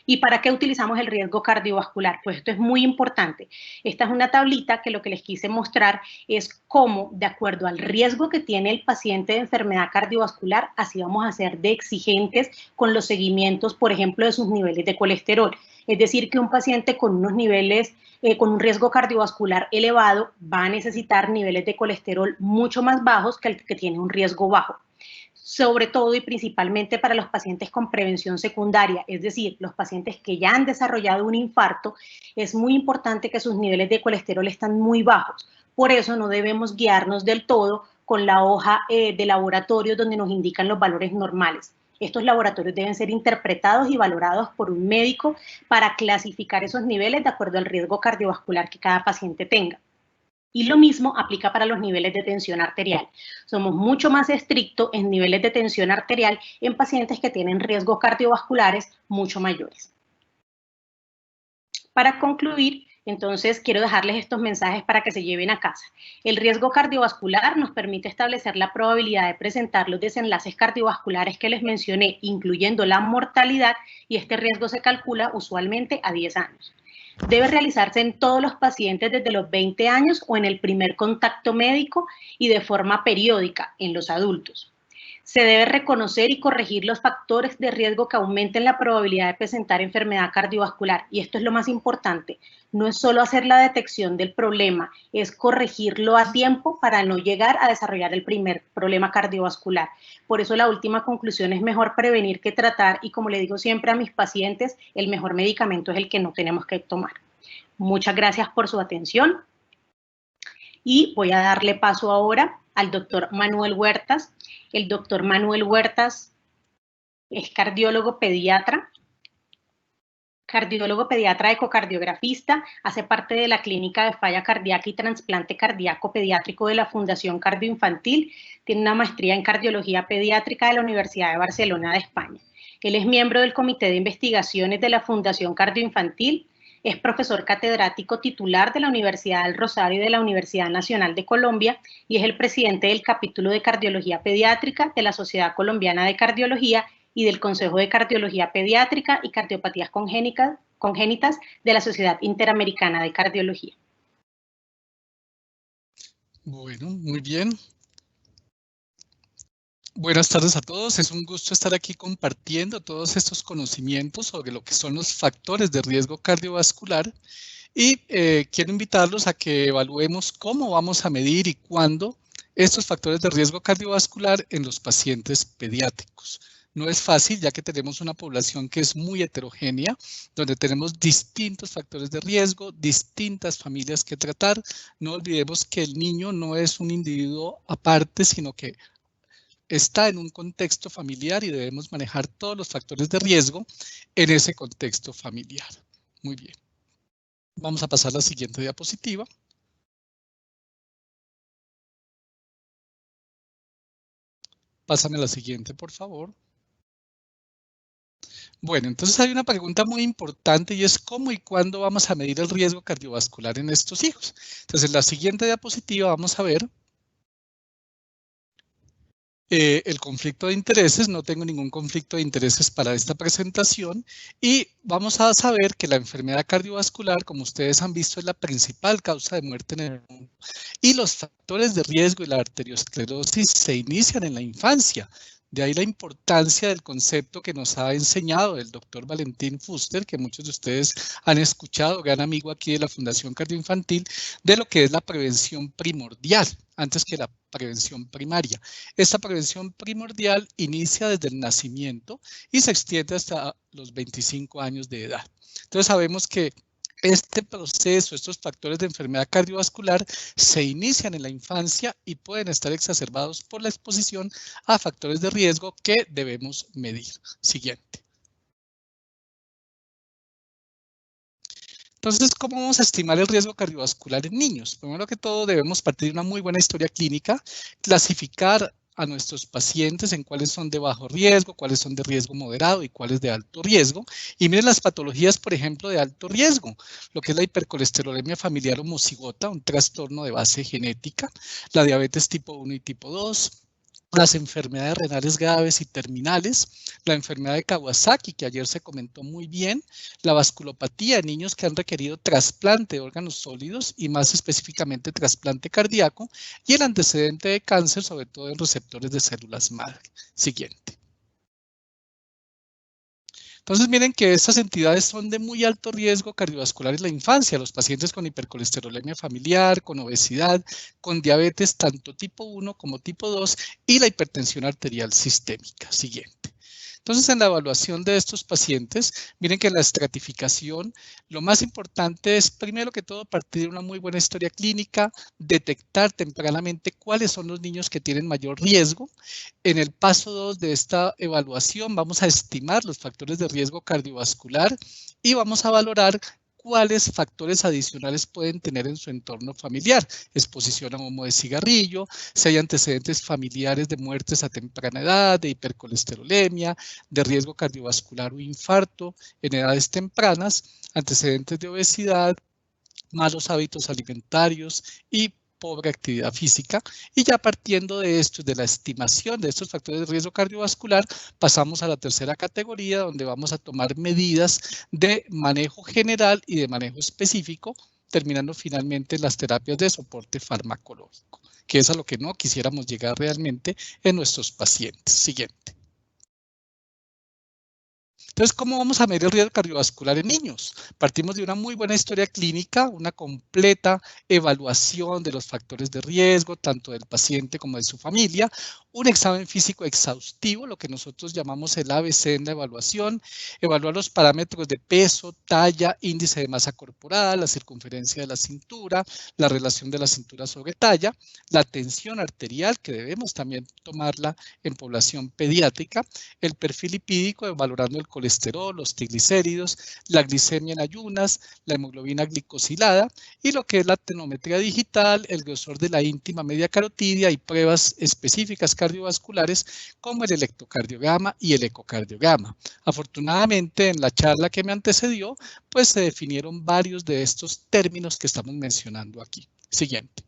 ¿Y para qué utilizamos el riesgo cardiovascular? Pues esto es muy importante. Esta es una tablita que lo que les quise mostrar es cómo, de acuerdo al riesgo que tiene el paciente de enfermedad cardiovascular, así vamos a ser de exigentes con los seguimientos, por ejemplo, de sus niveles de colesterol. Es decir, que un paciente con unos niveles, con un riesgo cardiovascular elevado, va a necesitar niveles de colesterol mucho más bajos que el que tiene un riesgo bajo. Sobre todo y principalmente para los pacientes con prevención secundaria, es decir, los pacientes que ya han desarrollado un infarto, es muy importante que sus niveles de colesterol están muy bajos. Por eso no debemos guiarnos del todo con la hoja de laboratorio donde nos indican los valores normales. Estos laboratorios deben ser interpretados y valorados por un médico para clasificar esos niveles de acuerdo al riesgo cardiovascular que cada paciente tenga. Y lo mismo aplica para los niveles de tensión arterial. Somos mucho más estrictos en niveles de tensión arterial en pacientes que tienen riesgos cardiovasculares mucho mayores. Para concluir, entonces quiero dejarles estos mensajes para que se lleven a casa. El riesgo cardiovascular nos permite establecer la probabilidad de presentar los desenlaces cardiovasculares que les mencioné, incluyendo la mortalidad, y este riesgo se calcula usualmente a 10 años. Debe realizarse en todos los pacientes desde los 20 años o en el primer contacto médico y de forma periódica en los adultos. Se debe reconocer y corregir los factores de riesgo que aumenten la probabilidad de presentar enfermedad cardiovascular. Y esto es lo más importante. No es solo hacer la detección del problema, es corregirlo a tiempo para no llegar a desarrollar el primer problema cardiovascular. Por eso la última conclusión es mejor prevenir que tratar, y como le digo siempre a mis pacientes, el mejor medicamento es el que no tenemos que tomar. Muchas gracias por su atención y voy a darle paso ahora al doctor Manuel Huertas. El doctor Manuel Huertas es cardiólogo pediatra ecocardiografista, hace parte de la Clínica de Falla Cardíaca y Trasplante Cardíaco Pediátrico de la Fundación Cardioinfantil, tiene una maestría en cardiología pediátrica de la Universidad de Barcelona de España. Él es miembro del Comité de Investigaciones de la Fundación Cardioinfantil, es profesor catedrático titular de la Universidad del Rosario y de la Universidad Nacional de Colombia y es el presidente del capítulo de cardiología pediátrica de la Sociedad Colombiana de Cardiología y del Consejo de Cardiología Pediátrica y Cardiopatías Congénitas de la Sociedad Interamericana de Cardiología. Bueno, muy bien. Buenas tardes a todos. Es un gusto estar aquí compartiendo todos estos conocimientos sobre lo que son los factores de riesgo cardiovascular y quiero invitarlos a que evaluemos cómo vamos a medir y cuándo estos factores de riesgo cardiovascular en los pacientes pediátricos. No es fácil, ya que tenemos una población que es muy heterogénea, donde tenemos distintos factores de riesgo, distintas familias que tratar. No olvidemos que el niño no es un individuo aparte, sino que está en un contexto familiar y debemos manejar todos los factores de riesgo en ese contexto familiar. Muy bien. Vamos a pasar a la siguiente diapositiva. Pásame la siguiente, por favor. Bueno, entonces hay una pregunta muy importante y es cómo y cuándo vamos a medir el riesgo cardiovascular en estos hijos. Entonces en la siguiente diapositiva vamos a ver el conflicto de intereses. No tengo ningún conflicto de intereses para esta presentación y vamos a saber que la enfermedad cardiovascular, como ustedes han visto, es la principal causa de muerte en el mundo y los factores de riesgo y la arteriosclerosis se inician en la infancia. De ahí la importancia del concepto que nos ha enseñado el doctor Valentín Fuster, que muchos de ustedes han escuchado, gran amigo aquí de la Fundación Cardioinfantil, de lo que es la prevención primordial, antes que la prevención primaria. Esta prevención primordial inicia desde el nacimiento y se extiende hasta los 25 años de edad. Entonces sabemos que este proceso, estos factores de enfermedad cardiovascular se inician en la infancia y pueden estar exacerbados por la exposición a factores de riesgo que debemos medir. Siguiente. Entonces, ¿cómo vamos a estimar el riesgo cardiovascular en niños? Primero que todo, debemos partir de una muy buena historia clínica, clasificar a nuestros pacientes en cuáles son de bajo riesgo, cuáles son de riesgo moderado y cuáles de alto riesgo. Y miren las patologías, por ejemplo, de alto riesgo, lo que es la hipercolesterolemia familiar homocigota, un trastorno de base genética, la diabetes tipo 1 y tipo 2, las enfermedades renales graves y terminales, la enfermedad de Kawasaki, que ayer se comentó muy bien, la vasculopatía en niños que han requerido trasplante de órganos sólidos y más específicamente trasplante cardíaco, y el antecedente de cáncer, sobre todo en receptores de células madre. Siguiente. Entonces miren que estas entidades son de muy alto riesgo cardiovascular en la infancia, los pacientes con hipercolesterolemia familiar, con obesidad, con diabetes tanto tipo 1 como tipo 2 y la hipertensión arterial sistémica. Siguiente. Entonces, en la evaluación de estos pacientes, miren que en la estratificación, lo más importante es, primero que todo, partir de una muy buena historia clínica, detectar tempranamente cuáles son los niños que tienen mayor riesgo. En el paso 2 de esta evaluación, vamos a estimar los factores de riesgo cardiovascular y vamos a valorar cuáles factores adicionales pueden tener en su entorno familiar, exposición a humo de cigarrillo, si hay antecedentes familiares de muertes a temprana edad, de hipercolesterolemia, de riesgo cardiovascular o infarto en edades tempranas, antecedentes de obesidad, malos hábitos alimentarios y pobre actividad física, y ya partiendo de esto, de la estimación de estos factores de riesgo cardiovascular, pasamos a la tercera categoría, donde vamos a tomar medidas de manejo general y de manejo específico, terminando finalmente en las terapias de soporte farmacológico, que es a lo que no quisiéramos llegar realmente en nuestros pacientes. Siguiente. Entonces, ¿cómo vamos a medir el riesgo cardiovascular en niños? Partimos de una muy buena historia clínica, una completa evaluación de los factores de riesgo, tanto del paciente como de su familia, un examen físico exhaustivo, lo que nosotros llamamos el ABC en la evaluación, evaluar los parámetros de peso, talla, índice de masa corporal, la circunferencia de la cintura, la relación de la cintura sobre talla, la tensión arterial, que debemos también tomarla en población pediátrica, el perfil lipídico, valorando el colesterol, los triglicéridos, la glicemia en ayunas, la hemoglobina glicosilada y lo que es la tenometría digital, el grosor de la íntima media carotidia y pruebas específicas cardiovasculares como el electrocardiograma y el ecocardiograma. Afortunadamente, en la charla que me antecedió, pues se definieron varios de estos términos que estamos mencionando aquí. Siguiente.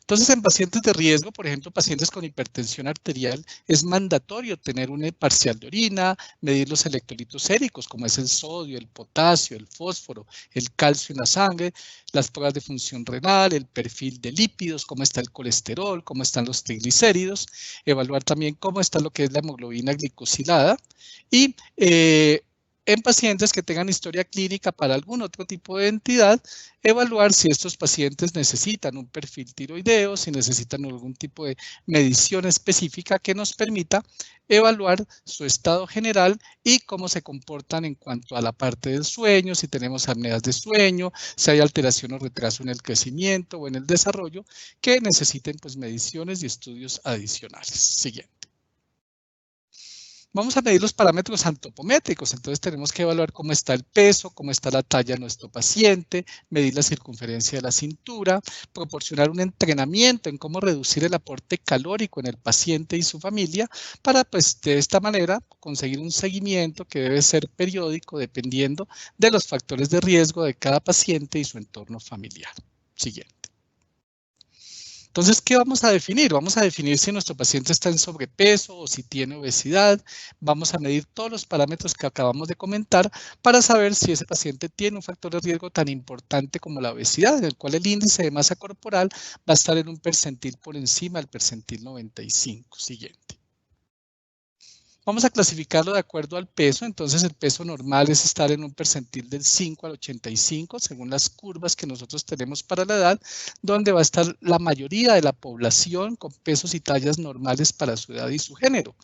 Entonces, en pacientes de riesgo, por ejemplo, pacientes con hipertensión arterial, es mandatorio tener un parcial de orina, medir los electrolitos séricos, como es el sodio, el potasio, el fósforo, el calcio en la sangre, las pruebas de función renal, el perfil de lípidos, cómo está el colesterol, cómo están los triglicéridos, evaluar también cómo está lo que es la hemoglobina glicosilada y en pacientes que tengan historia clínica para algún otro tipo de entidad, evaluar si estos pacientes necesitan un perfil tiroideo, si necesitan algún tipo de medición específica que nos permita evaluar su estado general y cómo se comportan en cuanto a la parte del sueño, si tenemos apneas de sueño, si hay alteración o retraso en el crecimiento o en el desarrollo, que necesiten pues mediciones y estudios adicionales. Siguiente. Vamos a medir los parámetros antropométricos, entonces tenemos que evaluar cómo está el peso, cómo está la talla de nuestro paciente, medir la circunferencia de la cintura, proporcionar un entrenamiento en cómo reducir el aporte calórico en el paciente y su familia para, pues, de esta manera conseguir un seguimiento que debe ser periódico dependiendo de los factores de riesgo de cada paciente y su entorno familiar. Siguiente. Entonces, ¿qué vamos a definir? Vamos a definir si nuestro paciente está en sobrepeso o si tiene obesidad. Vamos a medir todos los parámetros que acabamos de comentar para saber si ese paciente tiene un factor de riesgo tan importante como la obesidad, en el cual el índice de masa corporal va a estar en un percentil por encima del percentil 95. Siguiente. Vamos a clasificarlo de acuerdo al peso, entonces el peso normal es estar en un percentil del 5 al 85, según las curvas que nosotros tenemos para la edad, donde va a estar la mayoría de la población con pesos y tallas normales para su edad y su género.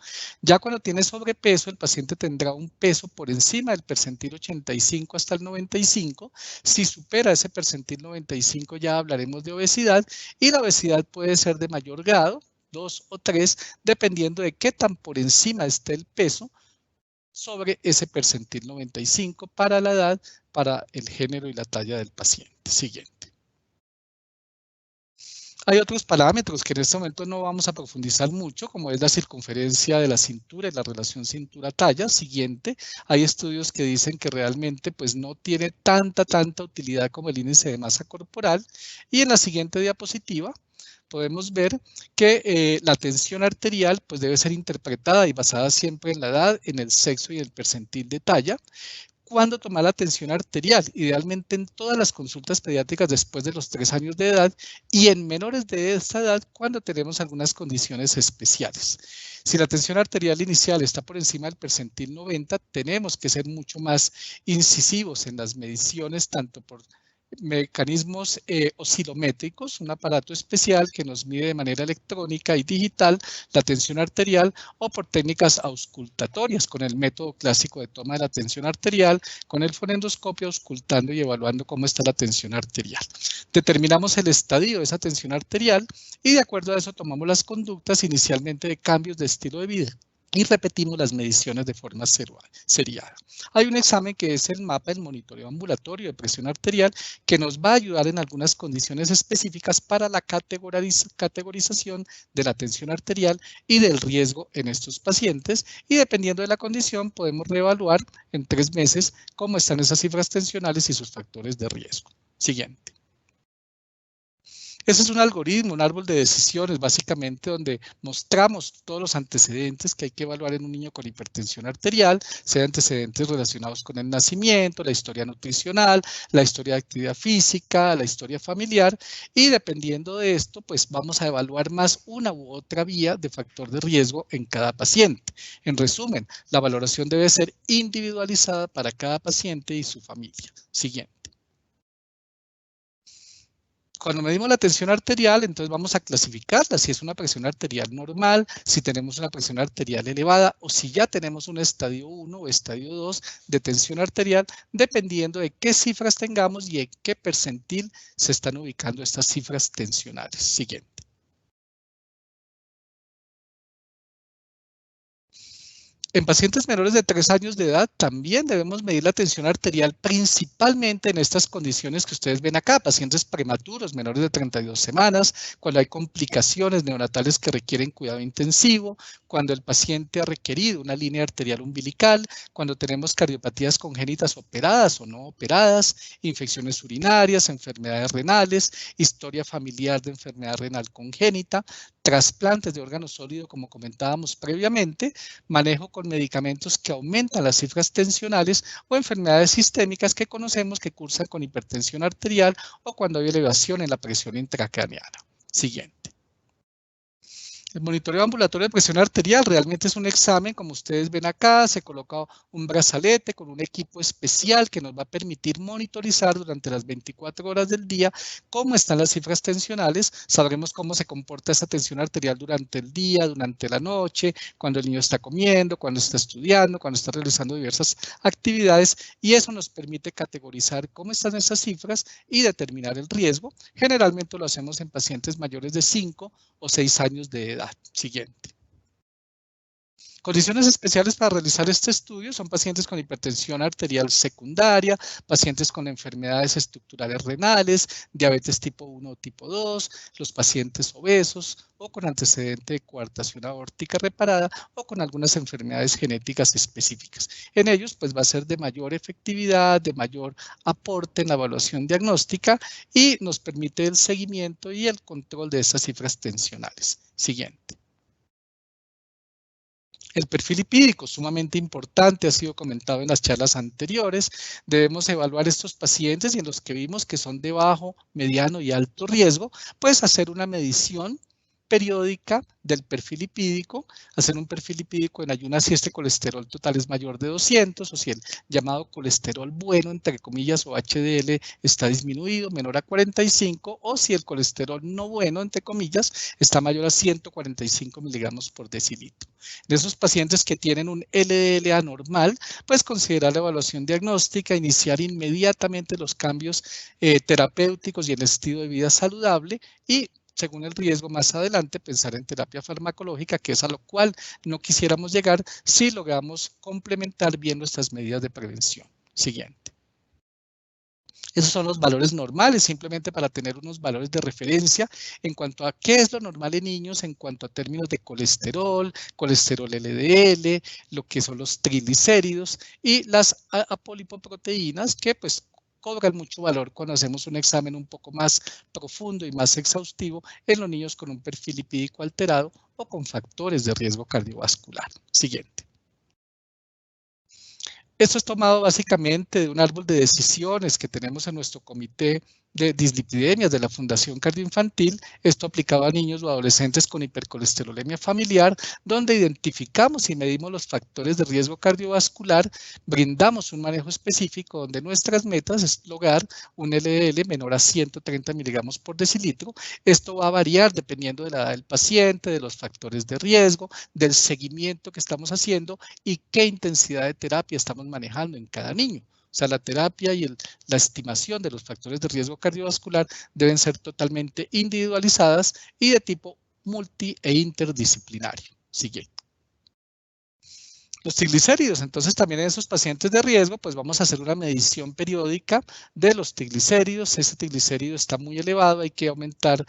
Ya cuando tiene sobrepeso, el paciente tendrá un peso por encima del percentil 85 hasta el 95. Si supera ese percentil 95 ya hablaremos de obesidad, y la obesidad puede ser de mayor grado, 2 o 3, dependiendo de qué tan por encima esté el peso sobre ese percentil 95 para la edad, para el género y la talla del paciente. Siguiente. Hay otros parámetros que en este momento no vamos a profundizar mucho, como es la circunferencia de la cintura y la relación cintura-talla. Siguiente, hay estudios que dicen que realmente pues, no tiene tanta utilidad como el índice de masa corporal. Y en la siguiente diapositiva podemos ver que la tensión arterial pues debe ser interpretada y basada siempre en la edad, en el sexo y el percentil de talla. ¿Cuándo tomar la tensión arterial? Idealmente en todas las consultas pediátricas después de los 3 años de edad y en menores de esta edad cuando tenemos algunas condiciones especiales. Si la tensión arterial inicial está por encima del percentil 90, tenemos que ser mucho más incisivos en las mediciones, tanto por mecanismos oscilométricos, un aparato especial que nos mide de manera electrónica y digital la tensión arterial, o por técnicas auscultatorias con el método clásico de toma de la tensión arterial, con el fonendoscopio auscultando y evaluando cómo está la tensión arterial. Determinamos el estadio de esa tensión arterial y de acuerdo a eso tomamos las conductas inicialmente de cambios de estilo de vida y repetimos las mediciones de forma seriada. Hay un examen que es el mapa del monitoreo ambulatorio de presión arterial que nos va a ayudar en algunas condiciones específicas para la categorización de la tensión arterial y del riesgo en estos pacientes, y dependiendo de la condición podemos reevaluar en 3 meses cómo están esas cifras tensionales y sus factores de riesgo. Siguiente. Ese es un algoritmo, un árbol de decisiones, básicamente, donde mostramos todos los antecedentes que hay que evaluar en un niño con hipertensión arterial, sean antecedentes relacionados con el nacimiento, la historia nutricional, la historia de actividad física, la historia familiar, y dependiendo de esto, pues vamos a evaluar más una u otra vía de factor de riesgo en cada paciente. En resumen, la valoración debe ser individualizada para cada paciente y su familia. Siguiente. Cuando medimos la tensión arterial, entonces vamos a clasificarla, si es una presión arterial normal, si tenemos una presión arterial elevada o si ya tenemos un estadio 1 o estadio 2 de tensión arterial, dependiendo de qué cifras tengamos y en qué percentil se están ubicando estas cifras tensionales. Siguiente. En pacientes menores de 3 años de edad también debemos medir la tensión arterial principalmente en estas condiciones que ustedes ven acá, pacientes prematuros menores de 32 semanas, cuando hay complicaciones neonatales que requieren cuidado intensivo, cuando el paciente ha requerido una línea arterial umbilical, cuando tenemos cardiopatías congénitas operadas o no operadas, infecciones urinarias, enfermedades renales, historia familiar de enfermedad renal congénita, trasplantes de órgano sólido como comentábamos previamente, manejo con medicamentos que aumentan las cifras tensionales o enfermedades sistémicas que conocemos que cursan con hipertensión arterial o cuando hay elevación en la presión intracraneana. Siguiente. El monitoreo ambulatorio de presión arterial realmente es un examen, como ustedes ven acá, se coloca un brazalete con un equipo especial que nos va a permitir monitorizar durante las 24 horas del día cómo están las cifras tensionales, sabremos cómo se comporta esa tensión arterial durante el día, durante la noche, cuando el niño está comiendo, cuando está estudiando, cuando está realizando diversas actividades, y eso nos permite categorizar cómo están esas cifras y determinar el riesgo. Generalmente lo hacemos en pacientes mayores de 5 o 6 años de edad. Siguiente. Condiciones especiales para realizar este estudio son pacientes con hipertensión arterial secundaria, pacientes con enfermedades estructurales renales, diabetes tipo 1 o tipo 2, los pacientes obesos o con antecedente de coartación aórtica reparada o con algunas enfermedades genéticas específicas. En ellos pues va a ser de mayor efectividad, de mayor aporte en la evaluación diagnóstica y nos permite el seguimiento y el control de esas cifras tensionales. Siguiente. El perfil lipídico, sumamente importante, ha sido comentado en las charlas anteriores. Debemos evaluar estos pacientes y en los que vimos que son de bajo, mediano y alto riesgo, pues hacer una medición periódica del perfil lipídico, hacer un perfil lipídico en ayunas si este colesterol total es mayor de 200 o si el llamado colesterol bueno, entre comillas, o HDL está disminuido, menor a 45, o si el colesterol no bueno, entre comillas, está mayor a 145 miligramos por decilitro. En esos pacientes que tienen un LDL anormal, pues considerar la evaluación diagnóstica, iniciar inmediatamente los cambios terapéuticos y el estilo de vida saludable y según el riesgo más adelante, pensar en terapia farmacológica, que es a lo cual no quisiéramos llegar si logramos complementar bien nuestras medidas de prevención. Siguiente. Esos son los valores normales, simplemente para tener unos valores de referencia en cuanto a qué es lo normal en niños, en cuanto a términos de colesterol, colesterol LDL, lo que son los triglicéridos y las apolipoproteínas que pues cobran mucho valor cuando hacemos un examen un poco más profundo y más exhaustivo en los niños con un perfil lipídico alterado o con factores de riesgo cardiovascular. Siguiente. Esto es tomado básicamente de un árbol de decisiones que tenemos en nuestro comité de dislipidemias de la Fundación Cardioinfantil, esto aplicado a niños o adolescentes con hipercolesterolemia familiar, donde identificamos y medimos los factores de riesgo cardiovascular, brindamos un manejo específico donde nuestras metas es lograr un LDL menor a 130 miligramos por decilitro. Esto va a variar dependiendo de la edad del paciente, de los factores de riesgo, del seguimiento que estamos haciendo y qué intensidad de terapia estamos manejando en cada niño. O sea, la terapia y la estimación de los factores de riesgo cardiovascular deben ser totalmente individualizadas y de tipo multi e interdisciplinario. Siguiente. Los triglicéridos, entonces también en esos pacientes de riesgo, pues vamos a hacer una medición periódica de los triglicéridos. Ese triglicérido está muy elevado, hay que aumentar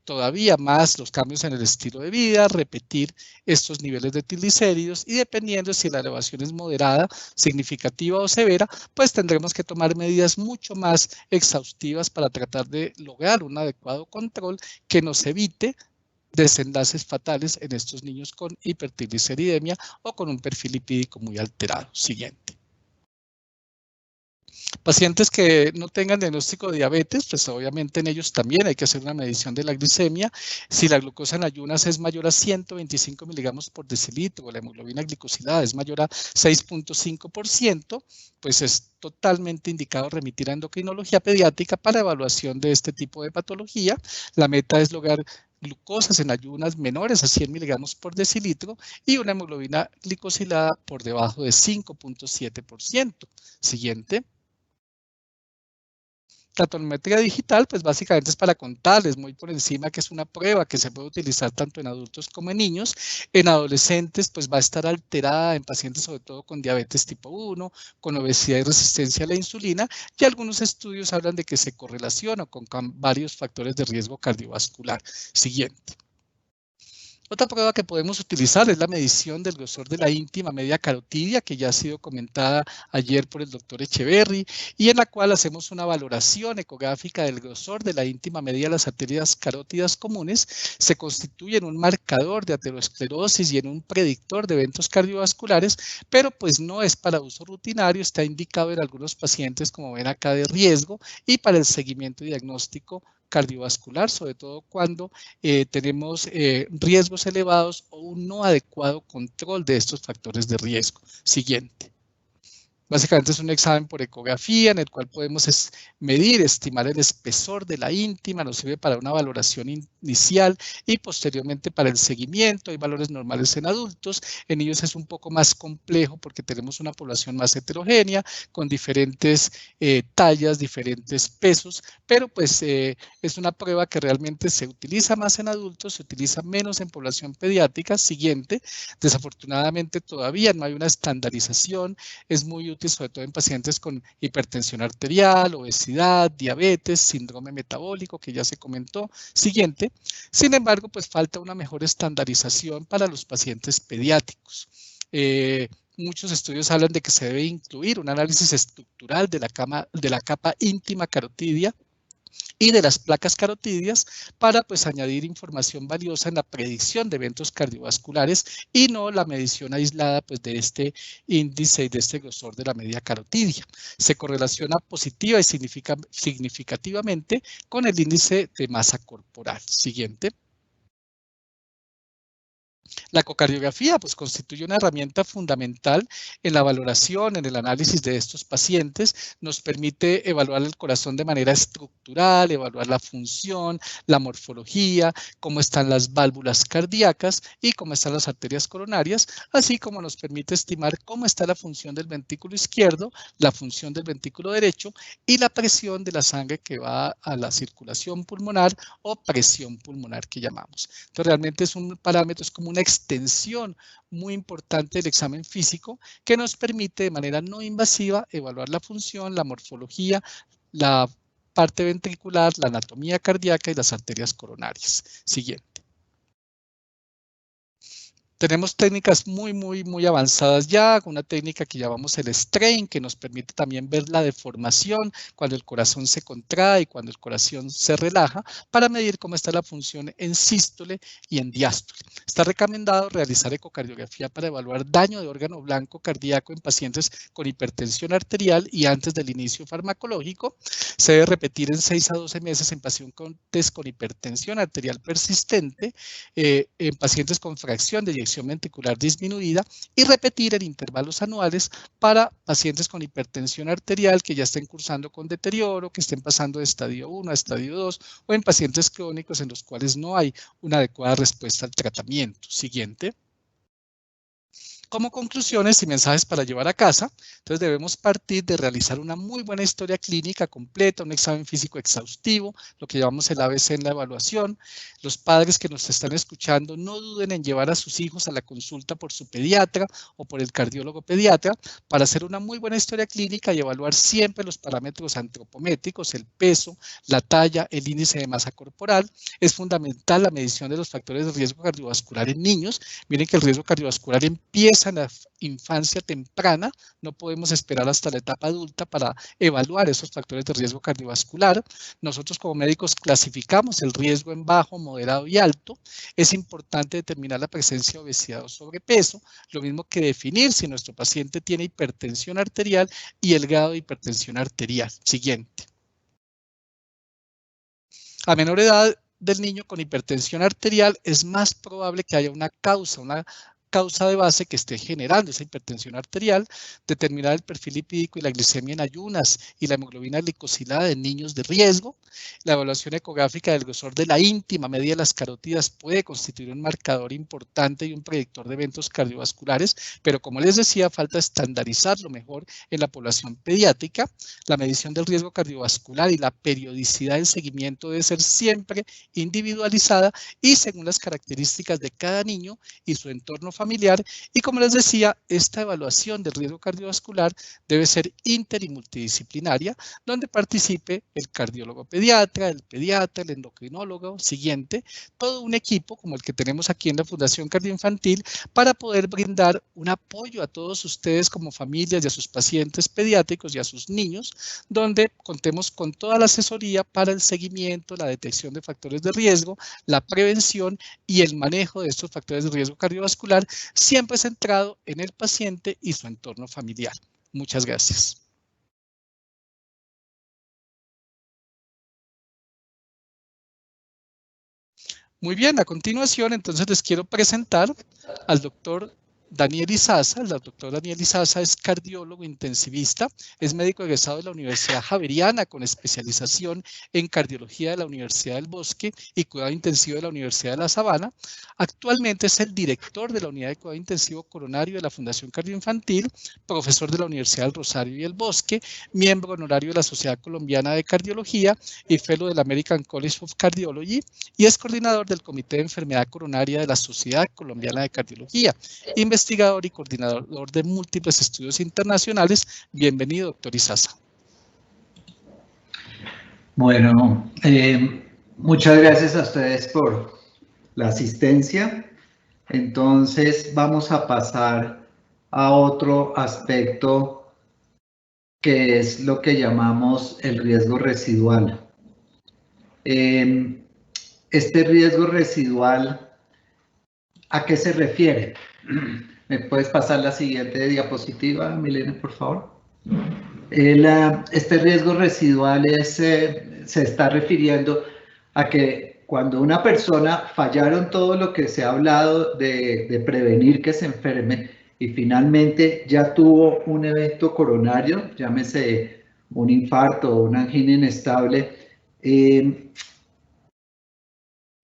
todavía más los cambios en el estilo de vida, repetir estos niveles de triglicéridos y dependiendo si la elevación es moderada, significativa o severa, pues tendremos que tomar medidas mucho más exhaustivas para tratar de lograr un adecuado control que nos evite desenlaces fatales en estos niños con hipertrigliceridemia o con un perfil lipídico muy alterado. Siguiente. Pacientes que no tengan diagnóstico de diabetes, pues obviamente en ellos también hay que hacer una medición de la glicemia. Si la glucosa en ayunas es mayor a 125 miligramos por decilitro o la hemoglobina glicosilada es mayor a 6.5%, pues es totalmente indicado remitir a endocrinología pediátrica para evaluación de este tipo de patología. La meta es lograr glucosas en ayunas menores a 100 miligramos por decilitro y una hemoglobina glicosilada por debajo de 5.7%. Siguiente. La tonometría digital, pues básicamente es para contarles muy por encima que es una prueba que se puede utilizar tanto en adultos como en niños. En adolescentes, pues va a estar alterada en pacientes sobre todo con diabetes tipo 1, con obesidad y resistencia a la insulina, y algunos estudios hablan de que se correlaciona con varios factores de riesgo cardiovascular. Siguiente. Otra prueba que podemos utilizar es la medición del grosor de la íntima media carotidia, que ya ha sido comentada ayer por el doctor Echeverry, y en la cual hacemos una valoración ecográfica del grosor de la íntima media de las arterias carótidas comunes. Se constituye en un marcador de aterosclerosis y en un predictor de eventos cardiovasculares, pero pues no es para uso rutinario, está indicado en algunos pacientes, como ven acá, de riesgo y para el seguimiento y diagnóstico cardiovascular, sobre todo cuando tenemos riesgos elevados o un no adecuado control de estos factores de riesgo. Siguiente. Básicamente es un examen por ecografía en el cual podemos medir, estimar el espesor de la íntima, nos sirve para una valoración inicial y posteriormente para el seguimiento. Hay valores normales en adultos, en niños es un poco más complejo porque tenemos una población más heterogénea, con diferentes tallas, diferentes pesos, pero pues es una prueba que realmente se utiliza más en adultos, se utiliza menos en población pediátrica. Siguiente. Desafortunadamente todavía no hay una estandarización, es muy útil sobre todo en pacientes con hipertensión arterial, obesidad, diabetes, síndrome metabólico, que ya se comentó. Siguiente. Sin embargo, pues falta una mejor estandarización para los pacientes pediátricos. Muchos estudios hablan de que se debe incluir un análisis estructural de la capa íntima carotidia y de las placas carotidias para pues añadir información valiosa en la predicción de eventos cardiovasculares y no la medición aislada pues de este índice y de este grosor de la media carotidia. Se correlaciona positiva y significativamente con el índice de masa corporal. Siguiente. La ecocardiografía pues constituye una herramienta fundamental en la valoración, en el análisis de estos pacientes. Nos permite evaluar el corazón de manera estructural, evaluar la función, la morfología, cómo están las válvulas cardíacas y cómo están las arterias coronarias, así como nos permite estimar cómo está la función del ventrículo izquierdo, la función del ventrículo derecho y la presión de la sangre que va a la circulación pulmonar o presión pulmonar que llamamos. Entonces realmente es un parámetro, es como una extensión muy importante del examen físico que nos permite de manera no invasiva evaluar la función, la morfología, la parte ventricular, la anatomía cardíaca y las arterias coronarias. Siguiente. Tenemos técnicas muy avanzadas ya, una técnica que llamamos el strain, que nos permite también ver la deformación cuando el corazón se contrae y cuando el corazón se relaja, para medir cómo está la función en sístole y en diástole. Está recomendado realizar ecocardiografía para evaluar daño de órgano blanco cardíaco en pacientes con hipertensión arterial y antes del inicio farmacológico. Se debe repetir en 6 a 12 meses en pacientes con hipertensión arterial persistente, en pacientes con fracción de eyección ventricular disminuida, y repetir en intervalos anuales para pacientes con hipertensión arterial que ya estén cursando con deterioro, que estén pasando de estadio 1 a estadio 2, o en pacientes crónicos en los cuales no hay una adecuada respuesta al tratamiento. Siguiente. Como conclusiones y mensajes para llevar a casa, entonces debemos partir de realizar una muy buena historia clínica completa, un examen físico exhaustivo, lo que llamamos el ABC en la evaluación. Los padres que nos están escuchando, no duden en llevar a sus hijos a la consulta por su pediatra o por el cardiólogo pediatra para hacer una muy buena historia clínica y evaluar siempre los parámetros antropométricos, el peso, la talla, el índice de masa corporal. Es fundamental la medición de los factores de riesgo cardiovascular en niños. Miren que el riesgo cardiovascular empieza en la infancia temprana, no podemos esperar hasta la etapa adulta para evaluar esos factores de riesgo cardiovascular. Nosotros como médicos clasificamos el riesgo en bajo, moderado y alto. Es importante determinar la presencia de obesidad o sobrepeso, lo mismo que definir si nuestro paciente tiene hipertensión arterial y el grado de hipertensión arterial. Siguiente. A menor edad del niño con hipertensión arterial es más probable que haya una causa de base que esté generando esa hipertensión arterial, determinar el perfil lipídico y la glicemia en ayunas y la hemoglobina glicosilada en niños de riesgo. La evaluación ecográfica del grosor de la íntima media de las carótidas puede constituir un marcador importante y un predictor de eventos cardiovasculares, pero como les decía, falta estandarizarlo mejor en la población pediátrica. La medición del riesgo cardiovascular y la periodicidad del seguimiento debe ser siempre individualizada y según las características de cada niño y su entorno familiar. Y como les decía, esta evaluación del riesgo cardiovascular debe ser inter y multidisciplinaria, donde participe el cardiólogo pediatra, el endocrinólogo, siguiente, todo un equipo como el que tenemos aquí en la Fundación Cardioinfantil para poder brindar un apoyo a todos ustedes como familias y a sus pacientes pediátricos y a sus niños, donde contemos con toda la asesoría para el seguimiento, la detección de factores de riesgo, la prevención y el manejo de estos factores de riesgo cardiovascular, siempre centrado en el paciente y su entorno familiar. Muchas gracias. Muy bien, a continuación entonces les quiero presentar al doctor Daniel Izaza. El doctor Daniel Izaza es cardiólogo intensivista, es médico egresado de la Universidad Javeriana con especialización en cardiología de la Universidad del Bosque y cuidado intensivo de la Universidad de La Sabana. Actualmente es el director de la unidad de cuidado intensivo coronario de la Fundación Cardioinfantil, profesor de la Universidad del Rosario y el Bosque, miembro honorario de la Sociedad Colombiana de Cardiología y fellow del American College of Cardiology, y es coordinador del Comité de Enfermedad Coronaria de la Sociedad Colombiana de Cardiología, investigador y coordinador de múltiples estudios internacionales. Bienvenido, doctor Izaza. Bueno, muchas gracias a ustedes por la asistencia. Entonces vamos a pasar a otro aspecto que es lo que llamamos el riesgo residual. Este riesgo residual, ¿a qué se refiere? ¿Me puedes pasar la siguiente diapositiva, Milena, por favor? Este riesgo residual se está refiriendo a que cuando una persona fallaron todo lo que se ha hablado de prevenir que se enferme y finalmente ya tuvo un evento coronario, llámese un infarto o una angina inestable,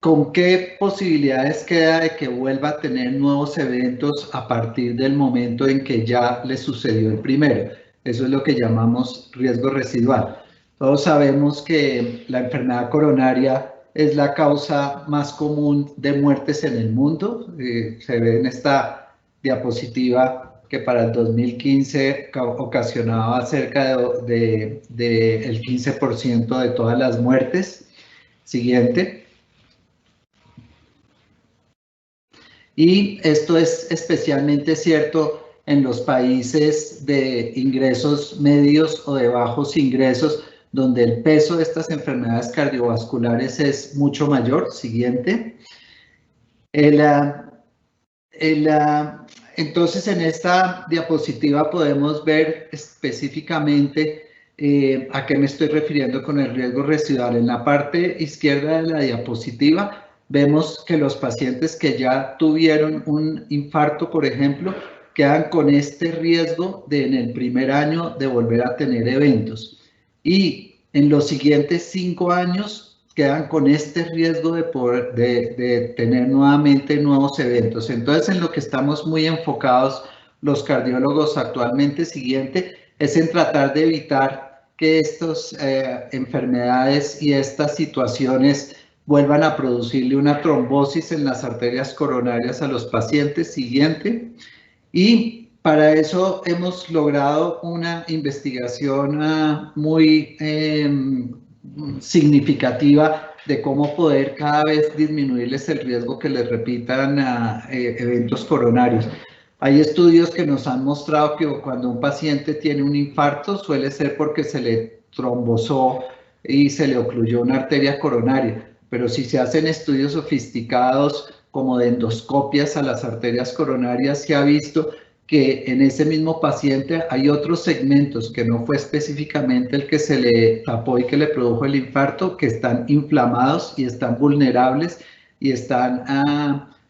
¿con qué posibilidades queda de que vuelva a tener nuevos eventos a partir del momento en que ya le sucedió el primero? Eso es lo que llamamos riesgo residual. Todos sabemos que la enfermedad coronaria es la causa más común de muertes en el mundo. Se ve en esta diapositiva que para el 2015 ocasionaba cerca del 15% de todas las muertes. Siguiente. Y esto es especialmente cierto en los países de ingresos medios o de bajos ingresos, donde el peso de estas enfermedades cardiovasculares es mucho mayor. Siguiente. Entonces, en esta diapositiva podemos ver específicamente a qué me estoy refiriendo con el riesgo residual. En la parte izquierda de la diapositiva vemos que los pacientes que ya tuvieron un infarto, por ejemplo, quedan con este riesgo de en el primer año de volver a tener eventos. Y en los siguientes 5 años quedan con este riesgo de tener nuevamente nuevos eventos. Entonces, en lo que estamos muy enfocados los cardiólogos actualmente, siguiente, es en tratar de evitar que estas enfermedades y estas situaciones vuelvan a producirle una trombosis en las arterias coronarias a los pacientes. Siguiente. Y para eso hemos logrado una investigación muy significativa de cómo poder cada vez disminuirles el riesgo que les repitan eventos coronarios. Hay estudios que nos han mostrado que cuando un paciente tiene un infarto suele ser porque se le trombosó y se le ocluyó una arteria coronaria, pero si se hacen estudios sofisticados como de endoscopias a las arterias coronarias, se ha visto que en ese mismo paciente hay otros segmentos que no fue específicamente el que se le tapó y que le produjo el infarto, que están inflamados y están vulnerables y están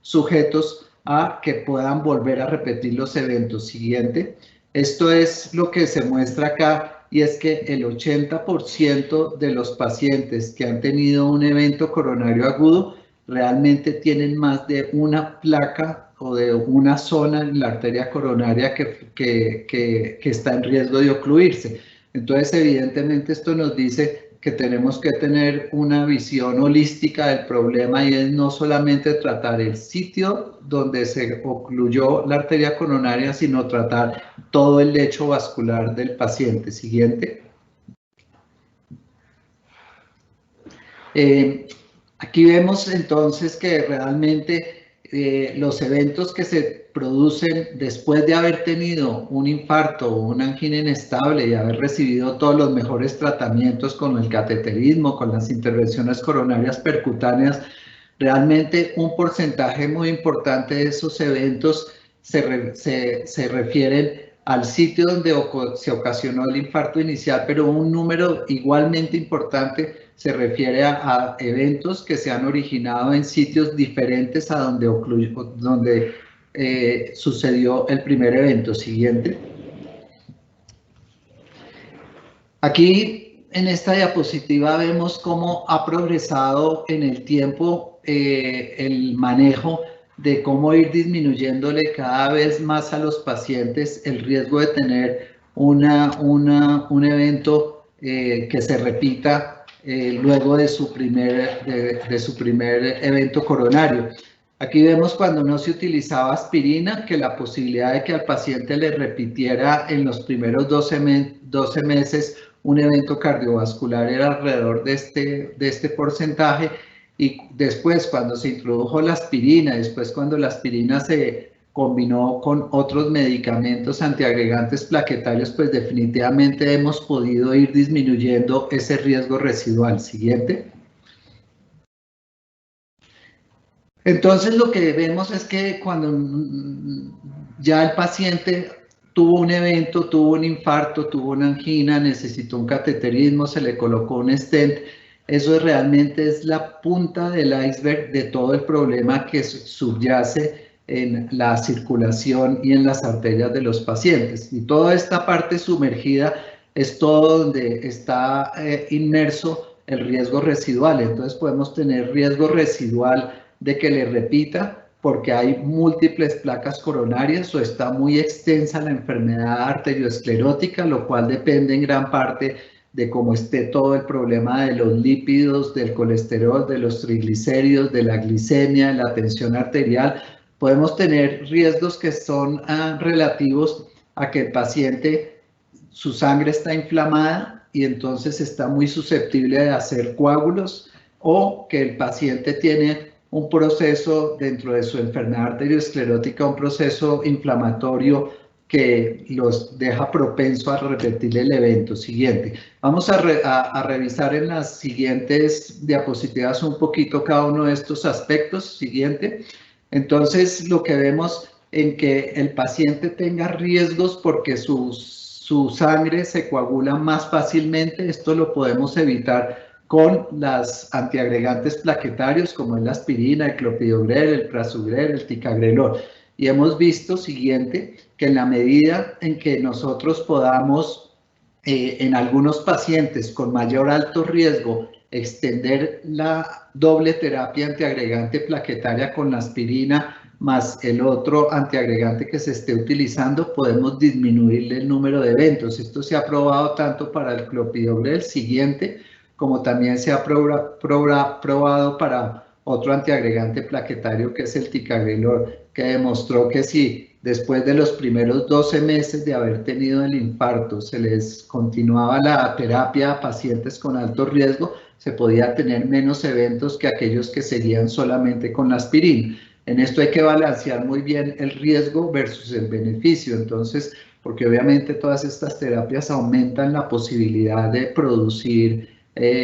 sujetos a que puedan volver a repetir los eventos. Siguiente. Esto es lo que se muestra acá, y es que el 80% de los pacientes que han tenido un evento coronario agudo realmente tienen más de una placa o de una zona en la arteria coronaria que está en riesgo de ocluirse. Entonces, evidentemente, esto nos dice que tenemos que tener una visión holística del problema, y es no solamente tratar el sitio donde se ocluyó la arteria coronaria, sino tratar todo el lecho vascular del paciente. Siguiente. Aquí vemos entonces que realmente los eventos que se producen después de haber tenido un infarto o una angina inestable y haber recibido todos los mejores tratamientos con el cateterismo, con las intervenciones coronarias percutáneas, realmente un porcentaje muy importante de esos eventos se refieren al sitio donde se ocasionó el infarto inicial, pero un número igualmente importante se refiere a eventos que se han originado en sitios diferentes a donde sucedió el primer evento. Siguiente. Aquí en esta diapositiva vemos cómo ha progresado en el tiempo el manejo de cómo ir disminuyéndole cada vez más a los pacientes el riesgo de tener un evento que se repita luego de su primer evento coronario. Aquí vemos cuando no se utilizaba aspirina, que la posibilidad de que al paciente le repitiera en los primeros 12 meses un evento cardiovascular era alrededor de este porcentaje, y después cuando se introdujo la aspirina, después cuando la aspirina se combinó con otros medicamentos antiagregantes plaquetarios, pues definitivamente hemos podido ir disminuyendo ese riesgo residual. Siguiente. Entonces lo que vemos es que cuando ya el paciente tuvo un evento, tuvo un infarto, tuvo una angina, necesitó un cateterismo, se le colocó un stent, eso realmente es la punta del iceberg de todo el problema que subyace en la circulación y en las arterias de los pacientes. Y toda esta parte sumergida es todo donde está inmerso el riesgo residual. Entonces podemos tener riesgo residual de que le repita porque hay múltiples placas coronarias o está muy extensa la enfermedad arteriosclerótica, lo cual depende en gran parte de cómo esté todo el problema de los lípidos, del colesterol, de los triglicéridos, de la glicemia, de la tensión arterial. Podemos tener riesgos que son relativos a que el paciente, su sangre está inflamada y entonces está muy susceptible de hacer coágulos, o que el paciente tiene un proceso dentro de su enfermedad arteriosclerótica, un proceso inflamatorio que los deja propenso a repetir el evento siguiente. Vamos a revisar en las siguientes diapositivas un poquito cada uno de estos aspectos. Siguiente. Entonces, lo que vemos en que el paciente tenga riesgos porque su sangre se coagula más fácilmente, esto lo podemos evitar con los antiagregantes plaquetarios como es la aspirina, el clopidogrel, el prasugrel, el ticagrelor. Y hemos visto, siguiente, que en la medida en que nosotros podamos, en algunos pacientes con mayor alto riesgo, extender la doble terapia antiagregante plaquetaria con la aspirina más el otro antiagregante que se esté utilizando, podemos disminuirle el número de eventos. Esto se ha probado tanto para el clopidogrel siguiente, como también se ha probado para otro antiagregante plaquetario que es el ticagrelor, que demostró que si después de los primeros 12 meses de haber tenido el infarto se les continuaba la terapia a pacientes con alto riesgo, se podía tener menos eventos que aquellos que seguían solamente con la aspirina. En esto hay que balancear muy bien el riesgo versus el beneficio, entonces, porque obviamente todas estas terapias aumentan la posibilidad de producir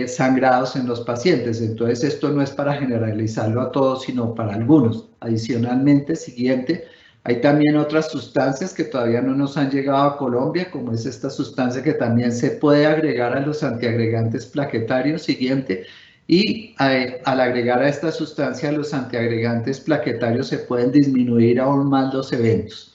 sangrados en los pacientes, entonces esto no es para generalizarlo a todos, sino para algunos. Adicionalmente, siguiente, hay también otras sustancias que todavía no nos han llegado a Colombia, como es esta sustancia que también se puede agregar a los antiagregantes plaquetarios, siguiente, y al agregar a esta sustancia los antiagregantes plaquetarios se pueden disminuir aún más los eventos.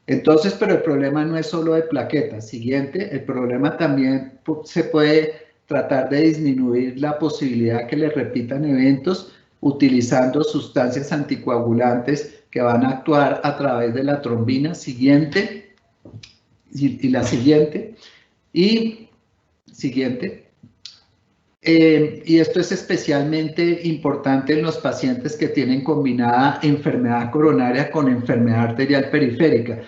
Entonces, pero el problema no es solo de plaquetas. Siguiente, el problema también se puede tratar de disminuir la posibilidad que le repitan eventos utilizando sustancias anticoagulantes que van a actuar a través de la trombina. Siguiente, y la siguiente, y siguiente. Y esto es especialmente importante en los pacientes que tienen combinada enfermedad coronaria con enfermedad arterial periférica.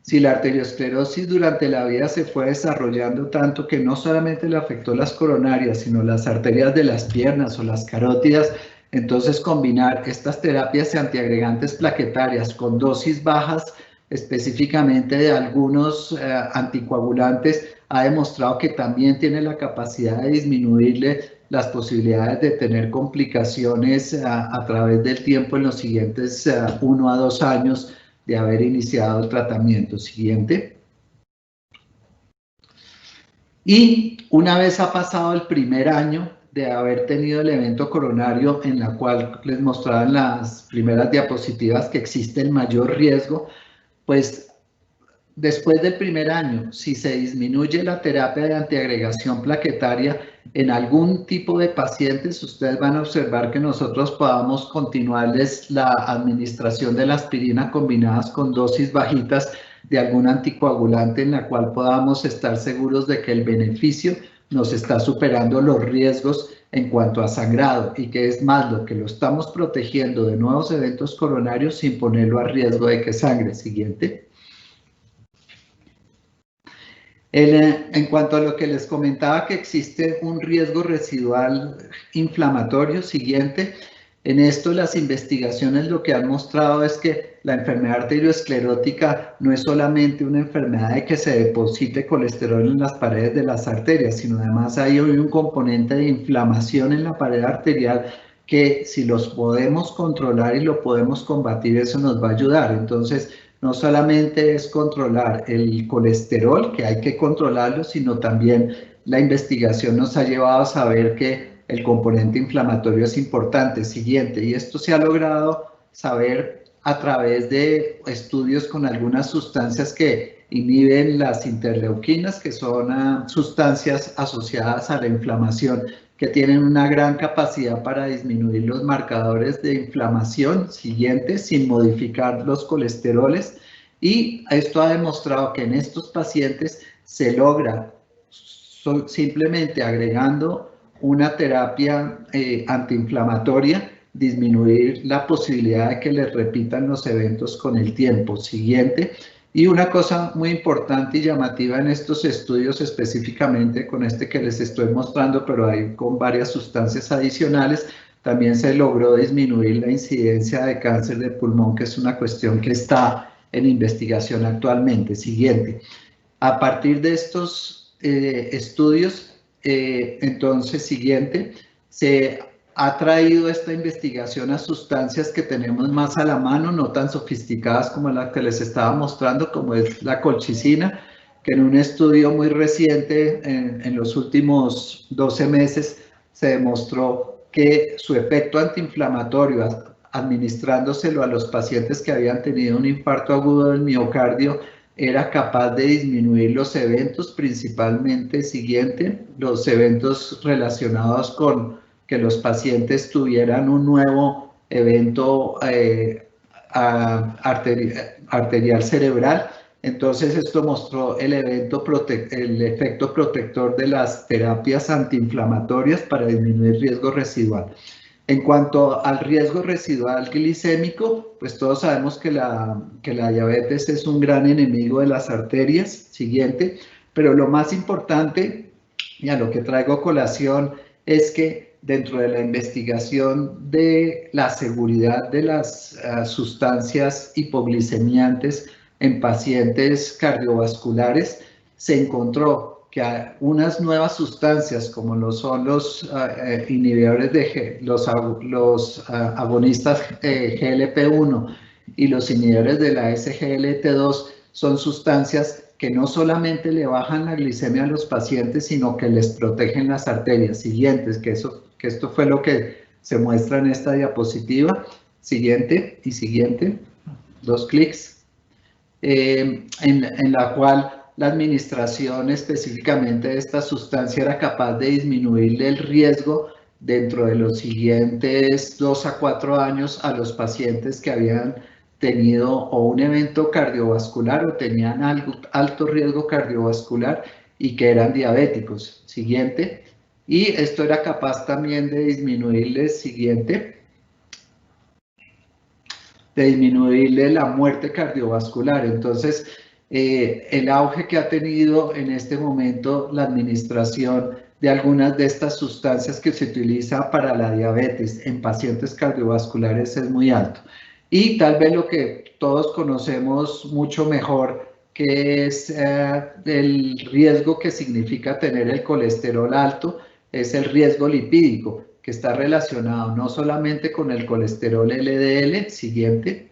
Si la arteriosclerosis durante la vida se fue desarrollando tanto que no solamente le afectó las coronarias, sino las arterias de las piernas o las carótidas, entonces combinar estas terapias antiagregantes plaquetarias con dosis bajas, específicamente de algunos anticoagulantes, ha demostrado que también tiene la capacidad de disminuirle las posibilidades de tener complicaciones a través del tiempo en los siguientes 1 a 2 años de haber iniciado el tratamiento. Siguiente. Y una vez ha pasado el primer año de haber tenido el evento coronario, en la cual les mostraban las primeras diapositivas que existe el mayor riesgo, pues después del primer año, si se disminuye la terapia de antiagregación plaquetaria en algún tipo de pacientes, ustedes van a observar que nosotros podamos continuarles la administración de la aspirina combinadas con dosis bajitas de algún anticoagulante en la cual podamos estar seguros de que el beneficio nos está superando los riesgos en cuanto a sangrado y que es más lo que lo estamos protegiendo de nuevos eventos coronarios sin ponerlo a riesgo de que sangre. Siguiente. En cuanto a lo que les comentaba que existe un riesgo residual inflamatorio, siguiente, en esto las investigaciones lo que han mostrado es que la enfermedad arteriosclerótica no es solamente una enfermedad de que se deposite colesterol en las paredes de las arterias, sino además hay un componente de inflamación en la pared arterial que si los podemos controlar y lo podemos combatir, eso nos va a ayudar. Entonces, no solamente es controlar el colesterol, que hay que controlarlo, sino también la investigación nos ha llevado a saber que el componente inflamatorio es importante. Siguiente, y esto se ha logrado saber a través de estudios con algunas sustancias que inhiben las interleuquinas, que son sustancias asociadas a la inflamación, que tienen una gran capacidad para disminuir los marcadores de inflamación. Siguiente, sin modificar los colesteroles, y esto ha demostrado que en estos pacientes se logra simplemente agregando una terapia antiinflamatoria disminuir la posibilidad de que les repitan los eventos con el tiempo. Siguiente. Y una cosa muy importante y llamativa en estos estudios, específicamente con este que les estoy mostrando, pero hay con varias sustancias adicionales, también se logró disminuir la incidencia de cáncer de pulmón, que es una cuestión que está en investigación actualmente. Siguiente. A partir de estos estudios, entonces, siguiente, se ha traído esta investigación a sustancias que tenemos más a la mano, no tan sofisticadas como la que les estaba mostrando, como es la colchicina, que en un estudio muy reciente, en los últimos 12 meses, se demostró que su efecto antiinflamatorio, administrándoselo a los pacientes que habían tenido un infarto agudo del miocardio, era capaz de disminuir los eventos, principalmente, siguiente, los eventos relacionados con que los pacientes tuvieran un nuevo evento arterial cerebral. Entonces esto mostró el efecto protector de las terapias antiinflamatorias para disminuir riesgo residual. En cuanto al riesgo residual glicémico, pues todos sabemos que la diabetes es un gran enemigo de las arterias, siguiente, pero lo más importante, y a lo que traigo a colación, es que dentro de la investigación de la seguridad de las sustancias hipoglicemiantes en pacientes cardiovasculares, se encontró que unas nuevas sustancias como lo son los inhibidores los agonistas GLP-1 y los inhibidores de la SGLT2 son sustancias que no solamente le bajan la glicemia a los pacientes, sino que les protegen las arterias. Siguientes, que esto fue lo que se muestra en esta diapositiva. Siguiente y siguiente, 2 clics, en la cual la administración específicamente de esta sustancia era capaz de disminuirle el riesgo dentro de los siguientes 2 a 4 años a los pacientes que habían tenido o un evento cardiovascular o tenían alto riesgo cardiovascular y que eran diabéticos. Siguiente. Y esto era capaz también de disminuirles, siguiente, de disminuirle la muerte cardiovascular. Entonces, el auge que ha tenido en este momento la administración de algunas de estas sustancias que se utiliza para la diabetes en pacientes cardiovasculares es muy alto. Y tal vez lo que todos conocemos mucho mejor, que es el riesgo que significa tener el colesterol alto, es el riesgo lipídico, que está relacionado no solamente con el colesterol LDL, siguiente,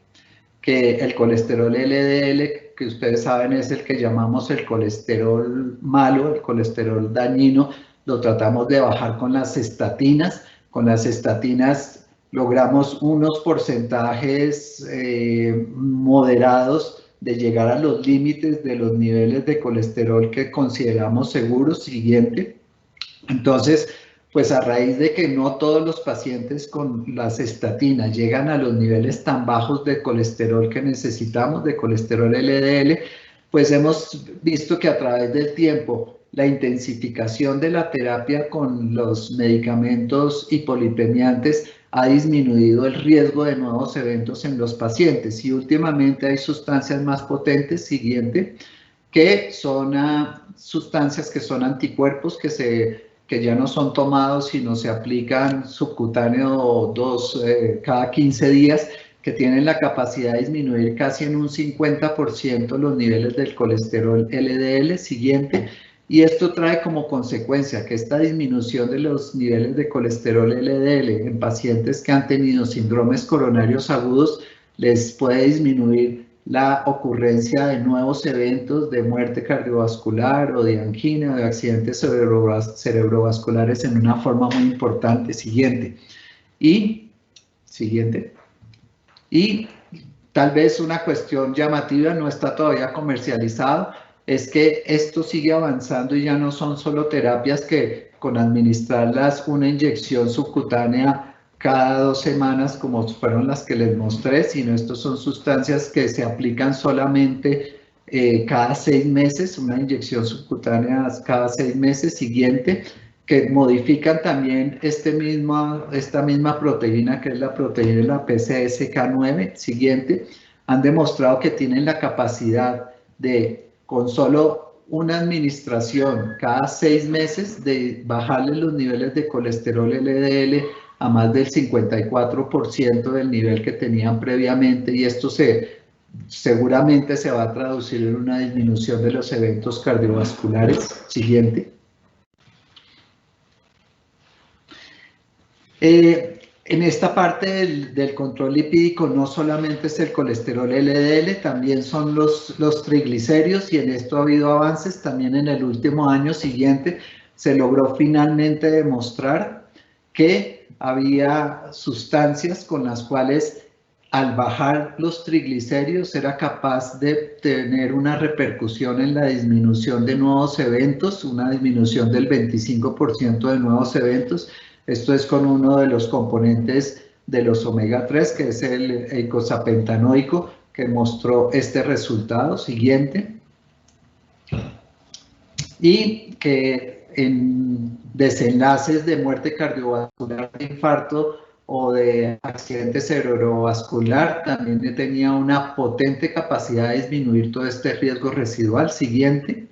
que el colesterol LDL, que ustedes saben es el que llamamos el colesterol malo, el colesterol dañino, lo tratamos de bajar con las estatinas. Con las estatinas logramos unos porcentajes moderados de llegar a los límites de los niveles de colesterol que consideramos seguros. Siguiente. Entonces, pues a raíz de que no todos los pacientes con las estatinas llegan a los niveles tan bajos de colesterol que necesitamos, de colesterol LDL, pues hemos visto que a través del tiempo la intensificación de la terapia con los medicamentos hipolipemiantes ha disminuido el riesgo de nuevos eventos en los pacientes y últimamente hay sustancias más potentes, siguiente, que son sustancias que son anticuerpos que ya no son tomados, sino se aplican subcutáneo cada 15 días, que tienen la capacidad de disminuir casi en un 50% los niveles del colesterol LDL. Siguiente. Y esto trae como consecuencia que esta disminución de los niveles de colesterol LDL en pacientes que han tenido síndromes coronarios agudos les puede disminuir la ocurrencia de nuevos eventos de muerte cardiovascular o de angina o de accidentes cerebrovasculares en una forma muy importante. Siguiente. Y siguiente. Y tal vez una cuestión llamativa, no está todavía comercializado, es que esto sigue avanzando y ya no son solo terapias que con administrarlas una inyección subcutánea cada 2 semanas como fueron las que les mostré, sino estos son sustancias que se aplican solamente cada 6 meses, una inyección subcutánea cada 6 meses. Siguiente, que modifican también esta misma proteína, que es la proteína PCSK9. Siguiente, han demostrado que tienen la capacidad de, con solo una administración cada 6 meses, de bajarle los niveles de colesterol LDL a más del 54% del nivel que tenían previamente, y esto seguramente se va a traducir en una disminución de los eventos cardiovasculares. Siguiente. En esta parte del control lipídico no solamente es el colesterol LDL, también son los triglicéridos, y en esto ha habido avances. También en el último año siguiente se logró finalmente demostrar que había sustancias con las cuales al bajar los triglicéridos era capaz de tener una repercusión en la disminución de nuevos eventos, una disminución del 25% de nuevos eventos. Esto es con uno de los componentes de los omega 3, que es el eicosapentanoico, que mostró este resultado. Siguiente. Y que en desenlaces de muerte cardiovascular, de infarto o de accidente cerebrovascular, también tenía una potente capacidad de disminuir todo este riesgo residual. Siguiente.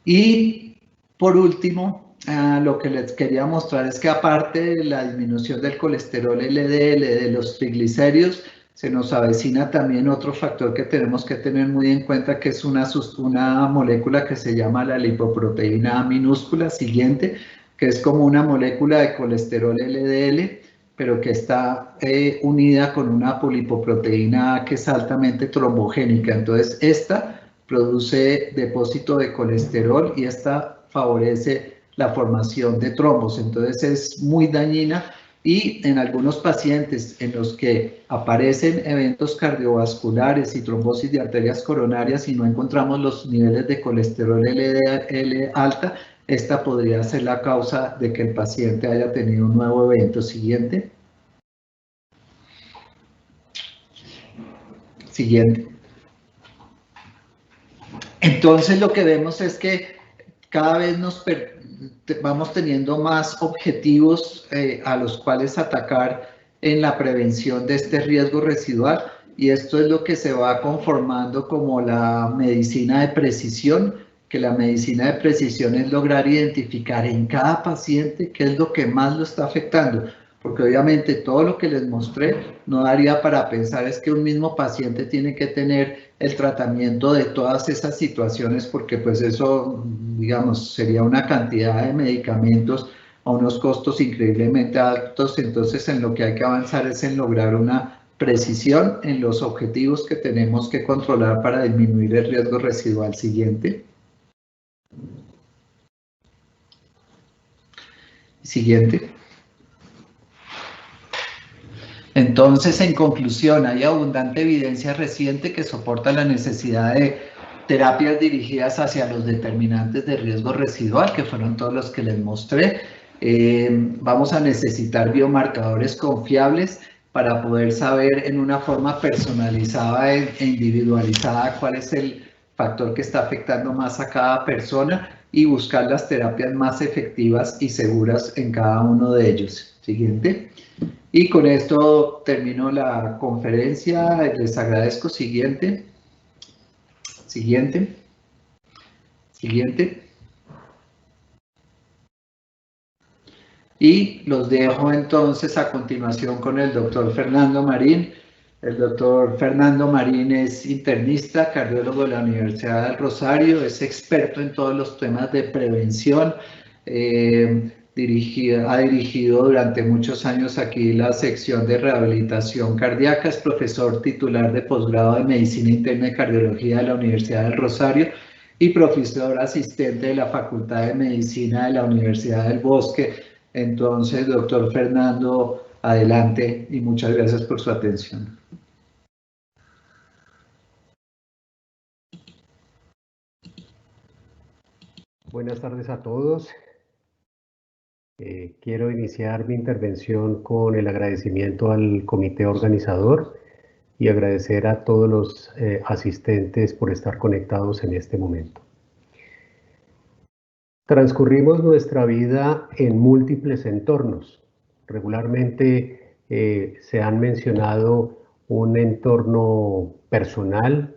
Y por último, lo que les quería mostrar es que aparte de la disminución del colesterol LDL, de los triglicéridos, se nos avecina también otro factor que tenemos que tener muy en cuenta, que es una molécula que se llama la lipoproteína A minúscula. Siguiente, que es como una molécula de colesterol LDL, pero que está unida con una polipoproteína A que es altamente trombogénica. Entonces, esta produce depósito de colesterol y esta favorece la formación de trombos. Entonces, es muy dañina, y en algunos pacientes en los que aparecen eventos cardiovasculares y trombosis de arterias coronarias y no encontramos los niveles de colesterol LDL alta, esta podría ser la causa de que el paciente haya tenido un nuevo evento. Siguiente. Siguiente. Entonces lo que vemos es que cada vez vamos teniendo más objetivos a los cuales atacar en la prevención de este riesgo residual, y esto es lo que se va conformando como la medicina de precisión, que la medicina de precisión es lograr identificar en cada paciente qué es lo que más lo está afectando, porque obviamente todo lo que les mostré no daría para pensar es que un mismo paciente tiene que tener el tratamiento de todas esas situaciones, porque pues eso, digamos, sería una cantidad de medicamentos a unos costos increíblemente altos. Entonces, en lo que hay que avanzar es en lograr una precisión en los objetivos que tenemos que controlar para disminuir el riesgo residual. Siguiente. Siguiente. Entonces, en conclusión, hay abundante evidencia reciente que soporta la necesidad de terapias dirigidas hacia los determinantes de riesgo residual, que fueron todos los que les mostré. Vamos a necesitar biomarcadores confiables para poder saber en una forma personalizada e individualizada cuál es el factor que está afectando más a cada persona y buscar las terapias más efectivas y seguras en cada uno de ellos. Siguiente. Y con esto termino la conferencia. Les agradezco. Siguiente. Siguiente. Siguiente. Y los dejo entonces a continuación con el doctor Fernando Marín. El doctor Fernando Marín es internista, cardiólogo de la Universidad del Rosario, es experto en todos los temas de prevención. Ha dirigido durante muchos años aquí la sección de rehabilitación cardíaca, es profesor titular de posgrado de Medicina Interna y Cardiología de la Universidad del Rosario y profesor asistente de la Facultad de Medicina de la Universidad del Bosque. Entonces, doctor Fernando, adelante y muchas gracias por su atención. Buenas tardes a todos. Quiero iniciar mi intervención con el agradecimiento al comité organizador y agradecer a todos los asistentes por estar conectados en este momento. Transcurrimos nuestra vida en múltiples entornos. Regularmente se han mencionado un entorno personal,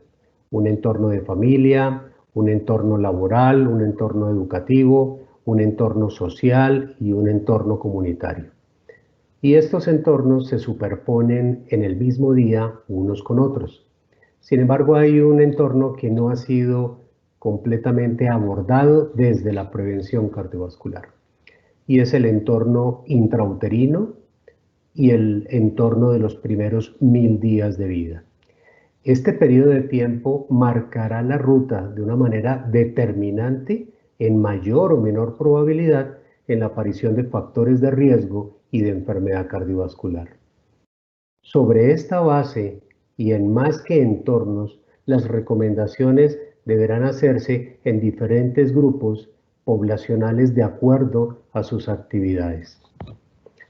un entorno de familia, un entorno laboral, un entorno educativo, un entorno social y un entorno comunitario. y estos entornos se superponen en el mismo día unos con otros. Sin embargo, hay un entorno que no ha sido completamente abordado desde la prevención cardiovascular, y es el entorno intrauterino y el entorno de los primeros 1000 días de vida. Este periodo de tiempo marcará la ruta de una manera determinante en mayor o menor probabilidad en la aparición de factores de riesgo y de enfermedad cardiovascular. Sobre esta base y en más que entornos, las recomendaciones deberán hacerse en diferentes grupos poblacionales de acuerdo a sus actividades.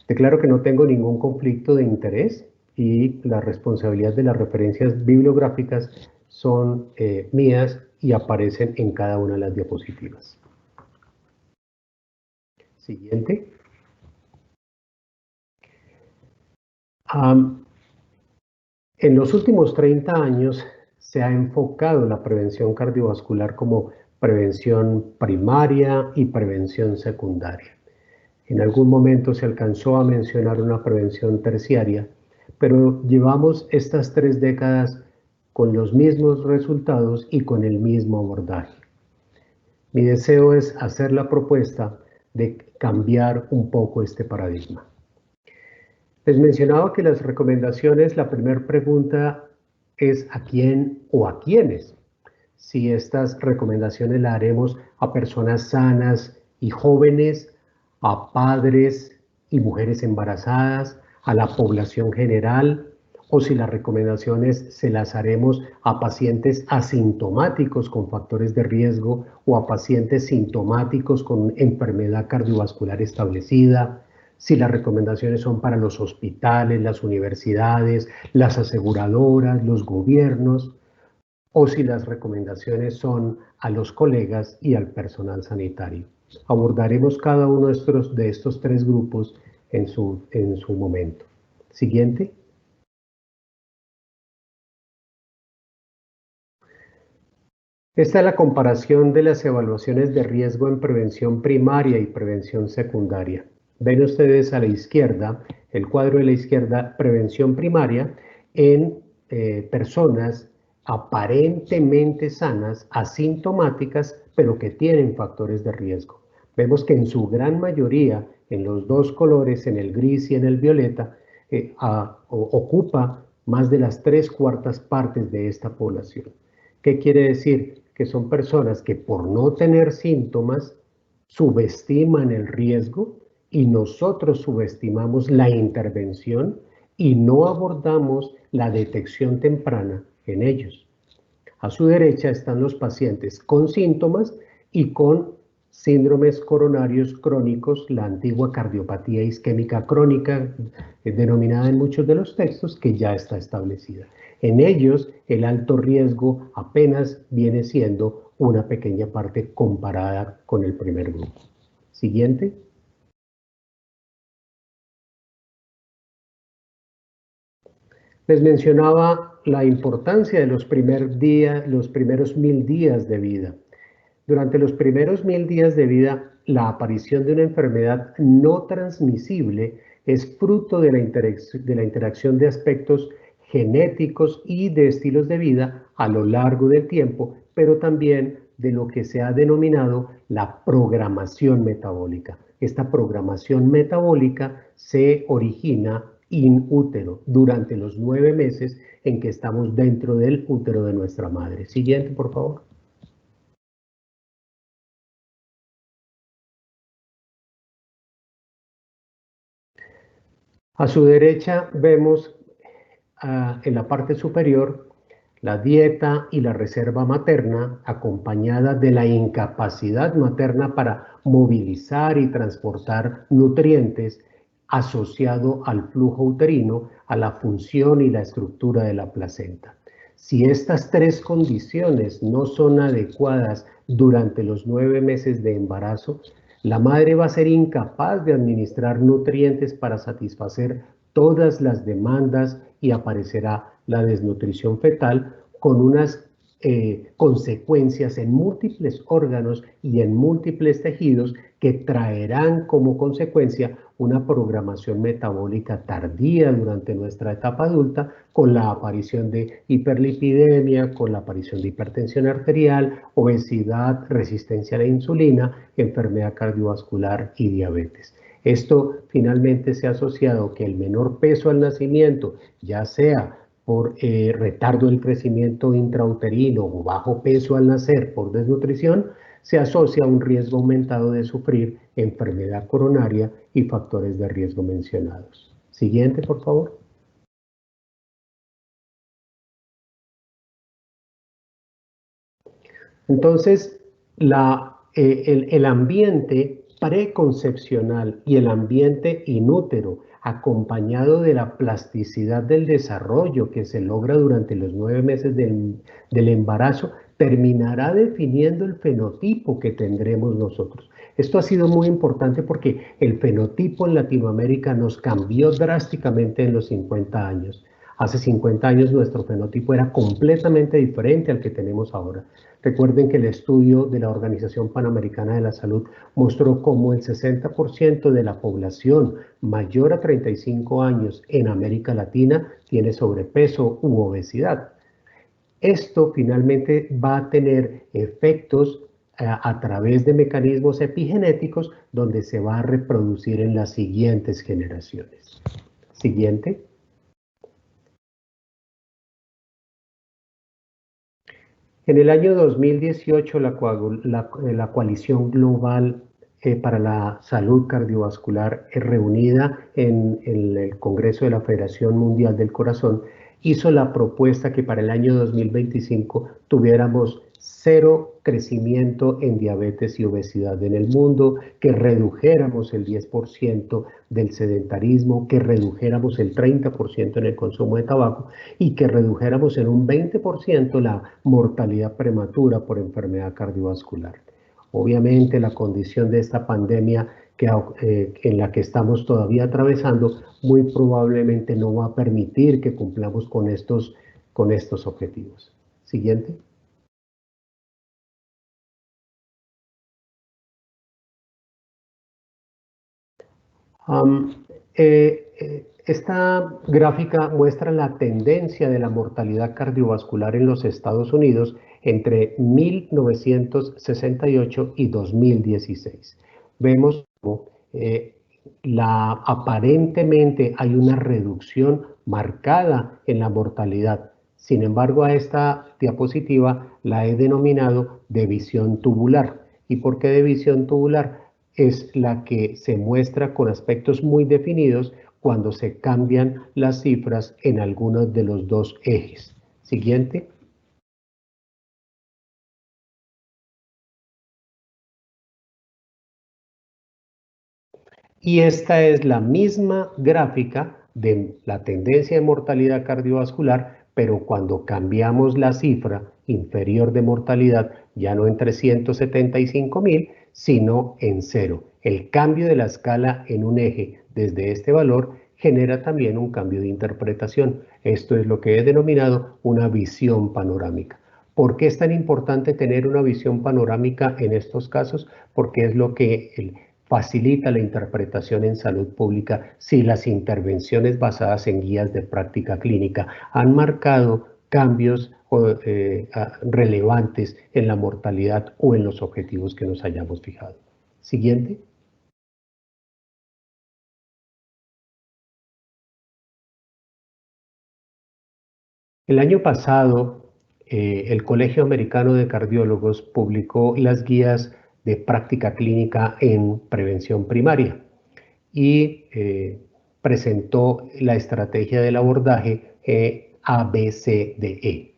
Declaro que no tengo ningún conflicto de interés y la responsabilidad de las referencias bibliográficas son mías y aparecen en cada una de las diapositivas. Siguiente. En los últimos 30 años se ha enfocado la prevención cardiovascular como prevención primaria y prevención secundaria. En algún momento se alcanzó a mencionar una prevención terciaria, pero llevamos estas 3 décadas con los mismos resultados y con el mismo abordaje. Mi deseo es hacer la propuesta de cambiar un poco este paradigma. Les mencionaba que las recomendaciones, la primera pregunta es ¿a quién o a quiénes? Si estas recomendaciones las haremos a personas sanas y jóvenes, a padres y mujeres embarazadas, a la población general, o si las recomendaciones se las haremos a pacientes asintomáticos con factores de riesgo o a pacientes sintomáticos con enfermedad cardiovascular establecida, si las recomendaciones son para los hospitales, las universidades, las aseguradoras, los gobiernos, o si las recomendaciones son a los colegas y al personal sanitario. Abordaremos cada uno de estos 3 grupos en su momento. Siguiente. Esta es la comparación de las evaluaciones de riesgo en prevención primaria y prevención secundaria. Ven ustedes a la izquierda, el cuadro de la izquierda, prevención primaria en personas aparentemente sanas, asintomáticas, pero que tienen factores de riesgo. Vemos que en su gran mayoría, en los 2 colores, en el gris y en el violeta, ocupa más de las 3/4 partes de esta población. ¿Qué quiere decir? Que son personas que por no tener síntomas subestiman el riesgo y nosotros subestimamos la intervención y no abordamos la detección temprana en ellos. A su derecha están los pacientes con síntomas y con síndromes coronarios crónicos, la antigua cardiopatía isquémica crónica, denominada en muchos de los textos, que ya está establecida. En ellos, el alto riesgo apenas viene siendo una pequeña parte comparada con el primer grupo. Siguiente. Les mencionaba la importancia de los primeros 1000 días de vida. Durante los primeros 1000 días de vida, la aparición de una enfermedad no transmisible es fruto de la interacción de aspectos genéticos y de estilos de vida a lo largo del tiempo, pero también de lo que se ha denominado la programación metabólica. Esta programación metabólica se origina in útero durante los 9 meses en que estamos dentro del útero de nuestra madre. Siguiente, por favor. A su derecha vemos en la parte superior la dieta y la reserva materna acompañada de la incapacidad materna para movilizar y transportar nutrientes asociado al flujo uterino, a la función y la estructura de la placenta. Si estas 3 condiciones no son adecuadas durante los 9 meses de embarazo, la madre va a ser incapaz de administrar nutrientes para satisfacer todas las demandas y aparecerá la desnutrición fetal con unas consecuencias en múltiples órganos y en múltiples tejidos que traerán como consecuencia una programación metabólica tardía durante nuestra etapa adulta, con la aparición de hiperlipidemia, con la aparición de hipertensión arterial, obesidad, resistencia a la insulina, enfermedad cardiovascular y diabetes. Esto finalmente se ha asociado que el menor peso al nacimiento, ya sea por retardo del crecimiento intrauterino o bajo peso al nacer por desnutrición, se asocia a un riesgo aumentado de sufrir enfermedad coronaria y factores de riesgo mencionados. Siguiente, por favor. Entonces, el ambiente preconcepcional y el ambiente inútero, acompañado de la plasticidad del desarrollo que se logra durante los 9 meses del embarazo, terminará definiendo el fenotipo que tendremos nosotros. Esto ha sido muy importante porque el fenotipo en Latinoamérica nos cambió drásticamente en los 50 años. Hace 50 años nuestro fenotipo era completamente diferente al que tenemos ahora. Recuerden que el estudio de la Organización Panamericana de la Salud mostró cómo el 60% de la población mayor a 35 años en América Latina tiene sobrepeso u obesidad. Esto finalmente va a tener efectos a través de mecanismos epigenéticos donde se va a reproducir en las siguientes generaciones. Siguiente. En el año 2018, la Coalición Global para la Salud Cardiovascular, reunida en el Congreso de la Federación Mundial del Corazón, hizo la propuesta que para el año 2025 tuviéramos 0 crecimiento en diabetes y obesidad en el mundo, que redujéramos el 10% del sedentarismo, que redujéramos el 30% en el consumo de tabaco y que redujéramos en un 20% la mortalidad prematura por enfermedad cardiovascular. Obviamente la condición de esta pandemia en la que estamos todavía atravesando muy probablemente no va a permitir que cumplamos con estos objetivos. Siguiente. Esta gráfica muestra la tendencia de la mortalidad cardiovascular en los Estados Unidos entre 1968 y 2016. Vemos cómo aparentemente hay una reducción marcada en la mortalidad. Sin embargo, a esta diapositiva la he denominado de visión tubular. ¿Y por qué de visión tubular? Es la que se muestra con aspectos muy definidos cuando se cambian las cifras en algunos de los dos ejes. Siguiente. Y esta es la misma gráfica de la tendencia de mortalidad cardiovascular, pero cuando cambiamos la cifra inferior de mortalidad, ya no en 375.000, sino en 0. El cambio de la escala en un eje desde este valor genera también un cambio de interpretación. Esto es lo que he denominado una visión panorámica. ¿Por qué es tan importante tener una visión panorámica en estos casos? Porque es lo que facilita la interpretación en salud pública si las intervenciones basadas en guías de práctica clínica han marcado cambios relevantes en la mortalidad o en los objetivos que nos hayamos fijado. Siguiente. El año pasado, el Colegio Americano de Cardiólogos publicó las guías de práctica clínica en prevención primaria y presentó la estrategia del abordaje ABCDE,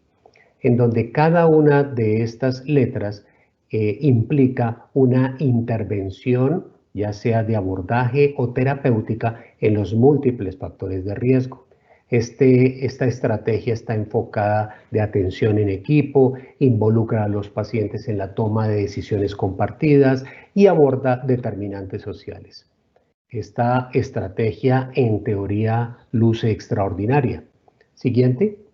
en donde cada una de estas letras implica una intervención, ya sea de abordaje o terapéutica, en los múltiples factores de riesgo. Esta estrategia está enfocada de atención en equipo, involucra a los pacientes en la toma de decisiones compartidas y aborda determinantes sociales. Esta estrategia en teoría luce extraordinaria. Siguiente.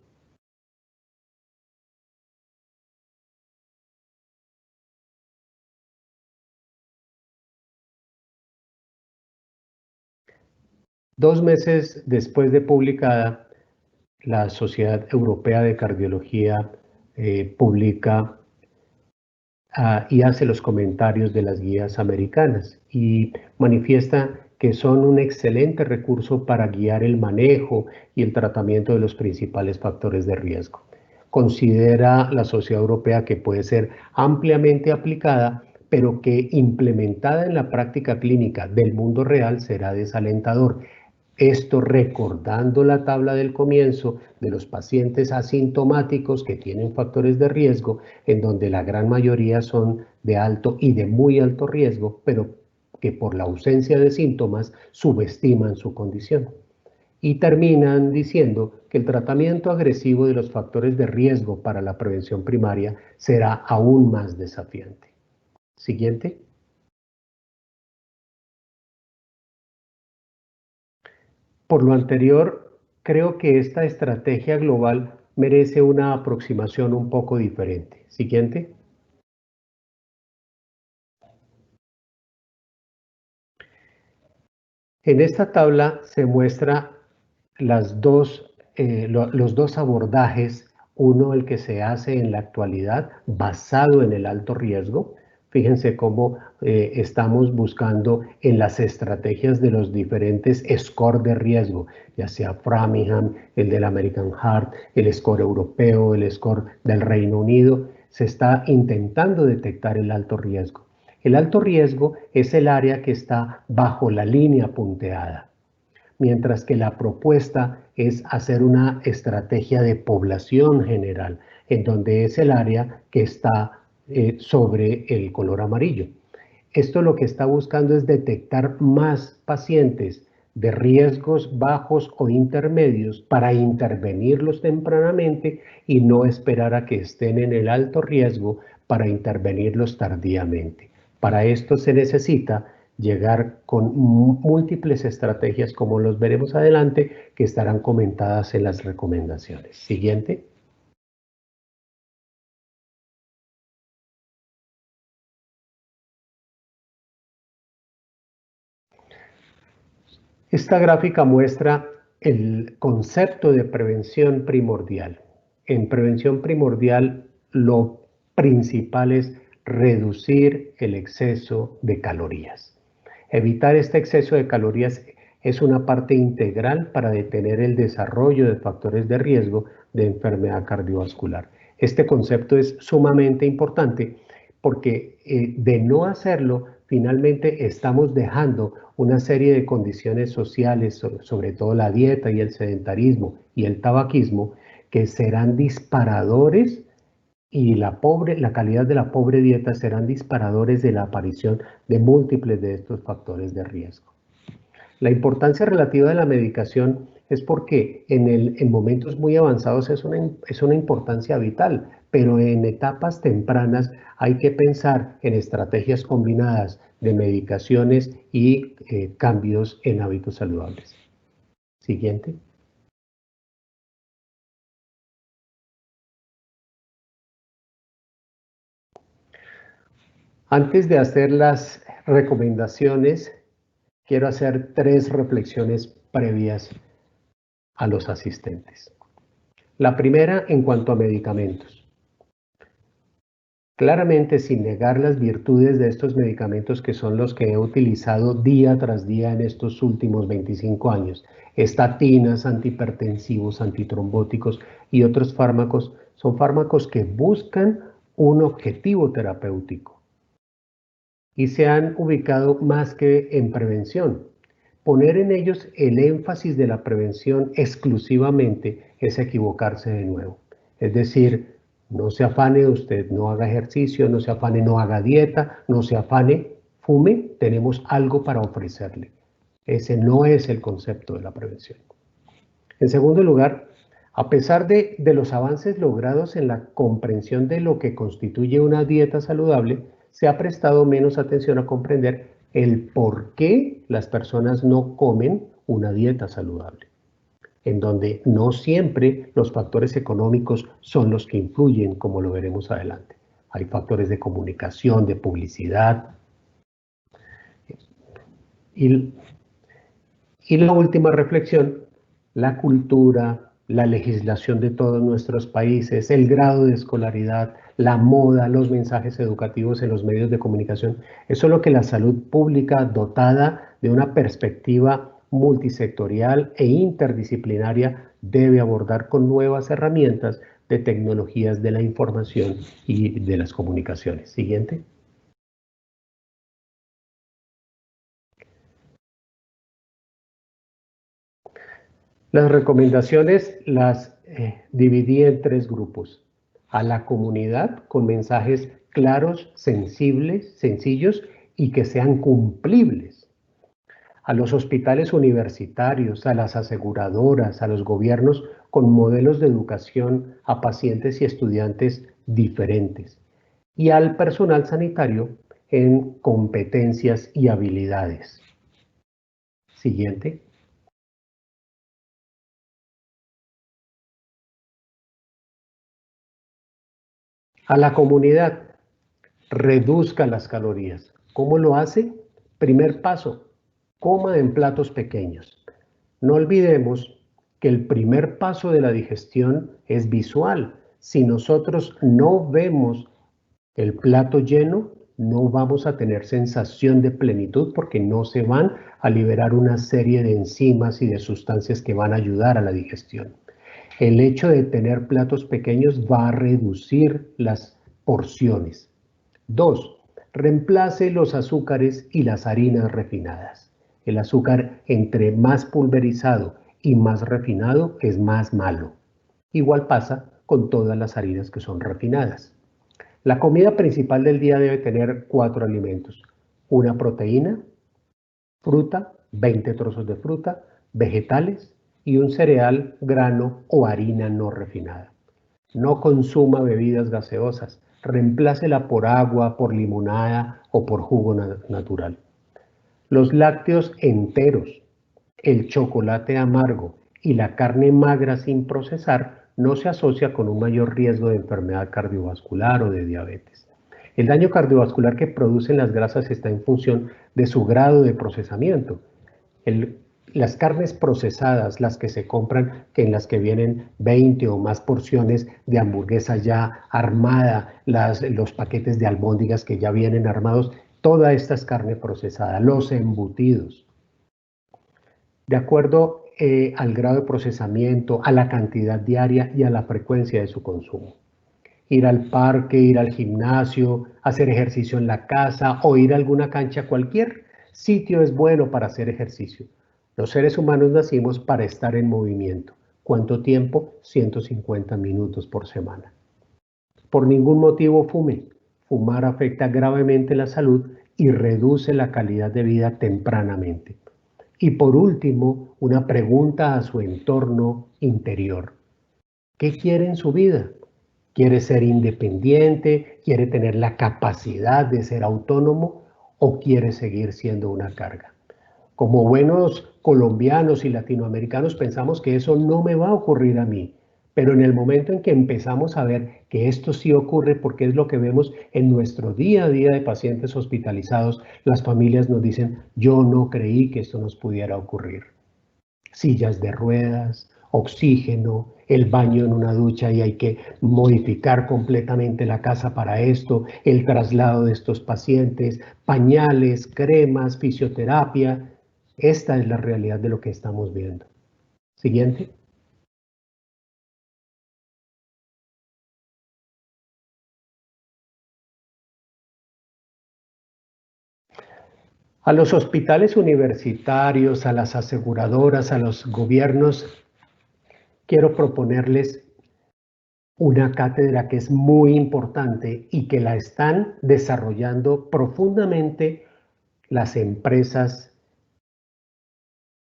2 meses después de publicada, la Sociedad Europea de Cardiología publica y hace los comentarios de las guías americanas y manifiesta que son un excelente recurso para guiar el manejo y el tratamiento de los principales factores de riesgo. Considera la Sociedad Europea que puede ser ampliamente aplicada, pero que implementada en la práctica clínica del mundo real será desalentador. Esto recordando la tabla del comienzo de los pacientes asintomáticos que tienen factores de riesgo, en donde la gran mayoría son de alto y de muy alto riesgo, pero que por la ausencia de síntomas subestiman su condición. Y terminan diciendo que el tratamiento agresivo de los factores de riesgo para la prevención primaria será aún más desafiante. Siguiente. Por lo anterior, creo que esta estrategia global merece una aproximación un poco diferente. Siguiente. En esta tabla se muestra los dos abordajes, uno el que se hace en la actualidad basado en el alto riesgo. Fíjense cómo estamos buscando en las estrategias de los diferentes scores de riesgo, ya sea Framingham, el del American Heart, el score europeo, el score del Reino Unido. Se está intentando detectar el alto riesgo. El alto riesgo es el área que está bajo la línea punteada, mientras que la propuesta es hacer una estrategia de población general, en donde es el área que está sobre el color amarillo. Esto lo que está buscando es detectar más pacientes de riesgos bajos o intermedios para intervenirlos tempranamente y no esperar a que estén en el alto riesgo para intervenirlos tardíamente. Para esto se necesita llegar con múltiples estrategias, como los veremos adelante, que estarán comentadas en las recomendaciones. Siguiente. Esta gráfica muestra el concepto de prevención primordial. En prevención primordial, lo principal es reducir el exceso de calorías. Evitar este exceso de calorías es una parte integral para detener el desarrollo de factores de riesgo de enfermedad cardiovascular. Este concepto es sumamente importante porque de no hacerlo, finalmente estamos dejando una serie de condiciones sociales, sobre todo la dieta y el sedentarismo y el tabaquismo, que serán disparadores y la calidad de la pobre dieta serán disparadores de la aparición de múltiples de estos factores de riesgo. La importancia relativa de la medicación es porque en momentos muy avanzados es una importancia vital, pero en etapas tempranas hay que pensar en estrategias combinadas de medicaciones y cambios en hábitos saludables. Siguiente. Antes de hacer las recomendaciones, quiero hacer 3 reflexiones previas a los asistentes. La primera, en cuanto a medicamentos. Claramente, sin negar las virtudes de estos medicamentos, que son los que he utilizado día tras día en estos últimos 25 años, estatinas, antihipertensivos, antitrombóticos y otros fármacos, son fármacos que buscan un objetivo terapéutico y se han ubicado más que en prevención. Poner en ellos el énfasis de la prevención exclusivamente es equivocarse de nuevo. Es decir, no se afane usted, no haga ejercicio, no se afane, no haga dieta, no se afane, fume, tenemos algo para ofrecerle. Ese no es el concepto de la prevención. En segundo lugar, a pesar de los avances logrados en la comprensión de lo que constituye una dieta saludable, se ha prestado menos atención a comprender el por qué las personas no comen una dieta saludable, en donde no siempre los factores económicos son los que influyen, como lo veremos adelante. Hay factores de comunicación, de publicidad. Y la última reflexión, la cultura, la legislación de todos nuestros países, el grado de escolaridad, la moda, los mensajes educativos en los medios de comunicación. Eso es lo que la salud pública, dotada de una perspectiva multisectorial e interdisciplinaria, debe abordar con nuevas herramientas de tecnologías de la información y de las comunicaciones. Siguiente. Las recomendaciones las dividí en 3 grupos. A la comunidad con mensajes claros, sensibles, sencillos y que sean cumplibles. A los hospitales universitarios, a las aseguradoras, a los gobiernos con modelos de educación a pacientes y estudiantes diferentes. Y al personal sanitario en competencias y habilidades. Siguiente. A la comunidad, reduzca las calorías. ¿Cómo lo hace? Primer paso, coma en platos pequeños. No olvidemos que el primer paso de la digestión es visual. Si nosotros no vemos el plato lleno, no vamos a tener sensación de plenitud porque no se van a liberar una serie de enzimas y de sustancias que van a ayudar a la digestión. El hecho de tener platos pequeños va a reducir las porciones. 2. Reemplace los azúcares y las harinas refinadas. El azúcar, entre más pulverizado y más refinado, es más malo. Igual pasa con todas las harinas que son refinadas. La comida principal del día debe tener 4 alimentos. Una proteína, fruta, 20 trozos de fruta, vegetales, y un cereal, grano o harina no refinada. No consuma bebidas gaseosas, reemplácela por agua, por limonada o por jugo natural. Los lácteos enteros, el chocolate amargo y la carne magra sin procesar no se asocia con un mayor riesgo de enfermedad cardiovascular o de diabetes. El daño cardiovascular que producen las grasas está en función de su grado de procesamiento. Las carnes procesadas, las que se compran, en las que vienen 20 o más porciones de hamburguesa ya armada, los paquetes de albóndigas que ya vienen armados, toda esta es carne procesada. Los embutidos, de acuerdo al grado de procesamiento, a la cantidad diaria y a la frecuencia de su consumo. Ir al parque, ir al gimnasio, hacer ejercicio en la casa o ir a alguna cancha, cualquier sitio es bueno para hacer ejercicio. Los seres humanos nacimos para estar en movimiento. ¿Cuánto tiempo? 150 minutos por semana. Por ningún motivo fume. Fumar afecta gravemente la salud y reduce la calidad de vida tempranamente. Y por último, una pregunta a su entorno interior. ¿Qué quiere en su vida? ¿Quiere ser independiente? ¿Quiere tener la capacidad de ser autónomo? ¿O quiere seguir siendo una carga? Como buenos colombianos y latinoamericanos pensamos que eso no me va a ocurrir a mí, pero en el momento en que empezamos a ver que esto sí ocurre, porque es lo que vemos en nuestro día a día de pacientes hospitalizados, las familias nos dicen, yo no creí que esto nos pudiera ocurrir. Sillas de ruedas, oxígeno, el baño en una ducha y hay que modificar completamente la casa para esto, el traslado de estos pacientes, pañales, cremas, fisioterapia. Esta es la realidad de lo que estamos viendo. Siguiente. A los hospitales universitarios, a las aseguradoras, a los gobiernos, quiero proponerles una cátedra que es muy importante y que la están desarrollando profundamente las empresas,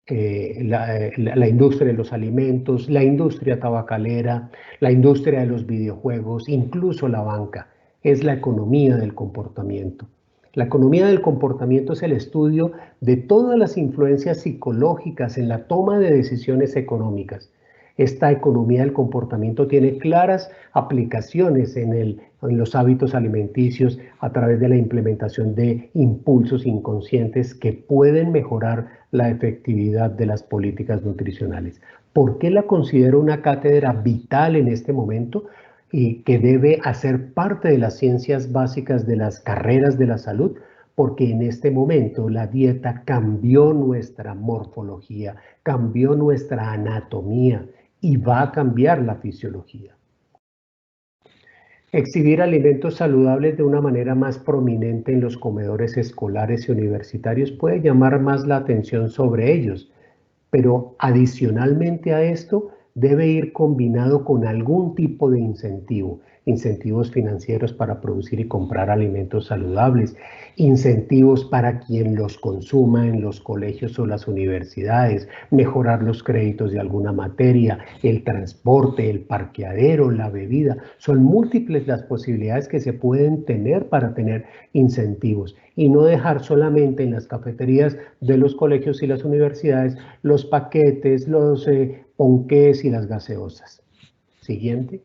la industria de los alimentos, la industria tabacalera, la industria de los videojuegos, incluso la banca. Es la economía del comportamiento. La economía del comportamiento es el estudio de todas las influencias psicológicas en la toma de decisiones económicas. Esta economía del comportamiento tiene claras aplicaciones en los hábitos alimenticios a través de la implementación de impulsos inconscientes que pueden mejorar la efectividad de las políticas nutricionales. ¿Por qué la considero una cátedra vital en este momento y que debe hacer parte de las ciencias básicas de las carreras de la salud? Porque en este momento la dieta cambió nuestra morfología, cambió nuestra anatomía y va a cambiar la fisiología. Exhibir alimentos saludables de una manera más prominente en los comedores escolares y universitarios puede llamar más la atención sobre ellos, pero adicionalmente a esto debe ir combinado con algún tipo de incentivo, incentivos financieros para producir y comprar alimentos saludables, incentivos para quien los consuma en los colegios o las universidades, mejorar los créditos de alguna materia, el transporte, el parqueadero, la bebida. Son múltiples las posibilidades que se pueden tener para tener incentivos y no dejar solamente en las cafeterías de los colegios y las universidades los paquetes, los ponqués y las gaseosas. Siguiente.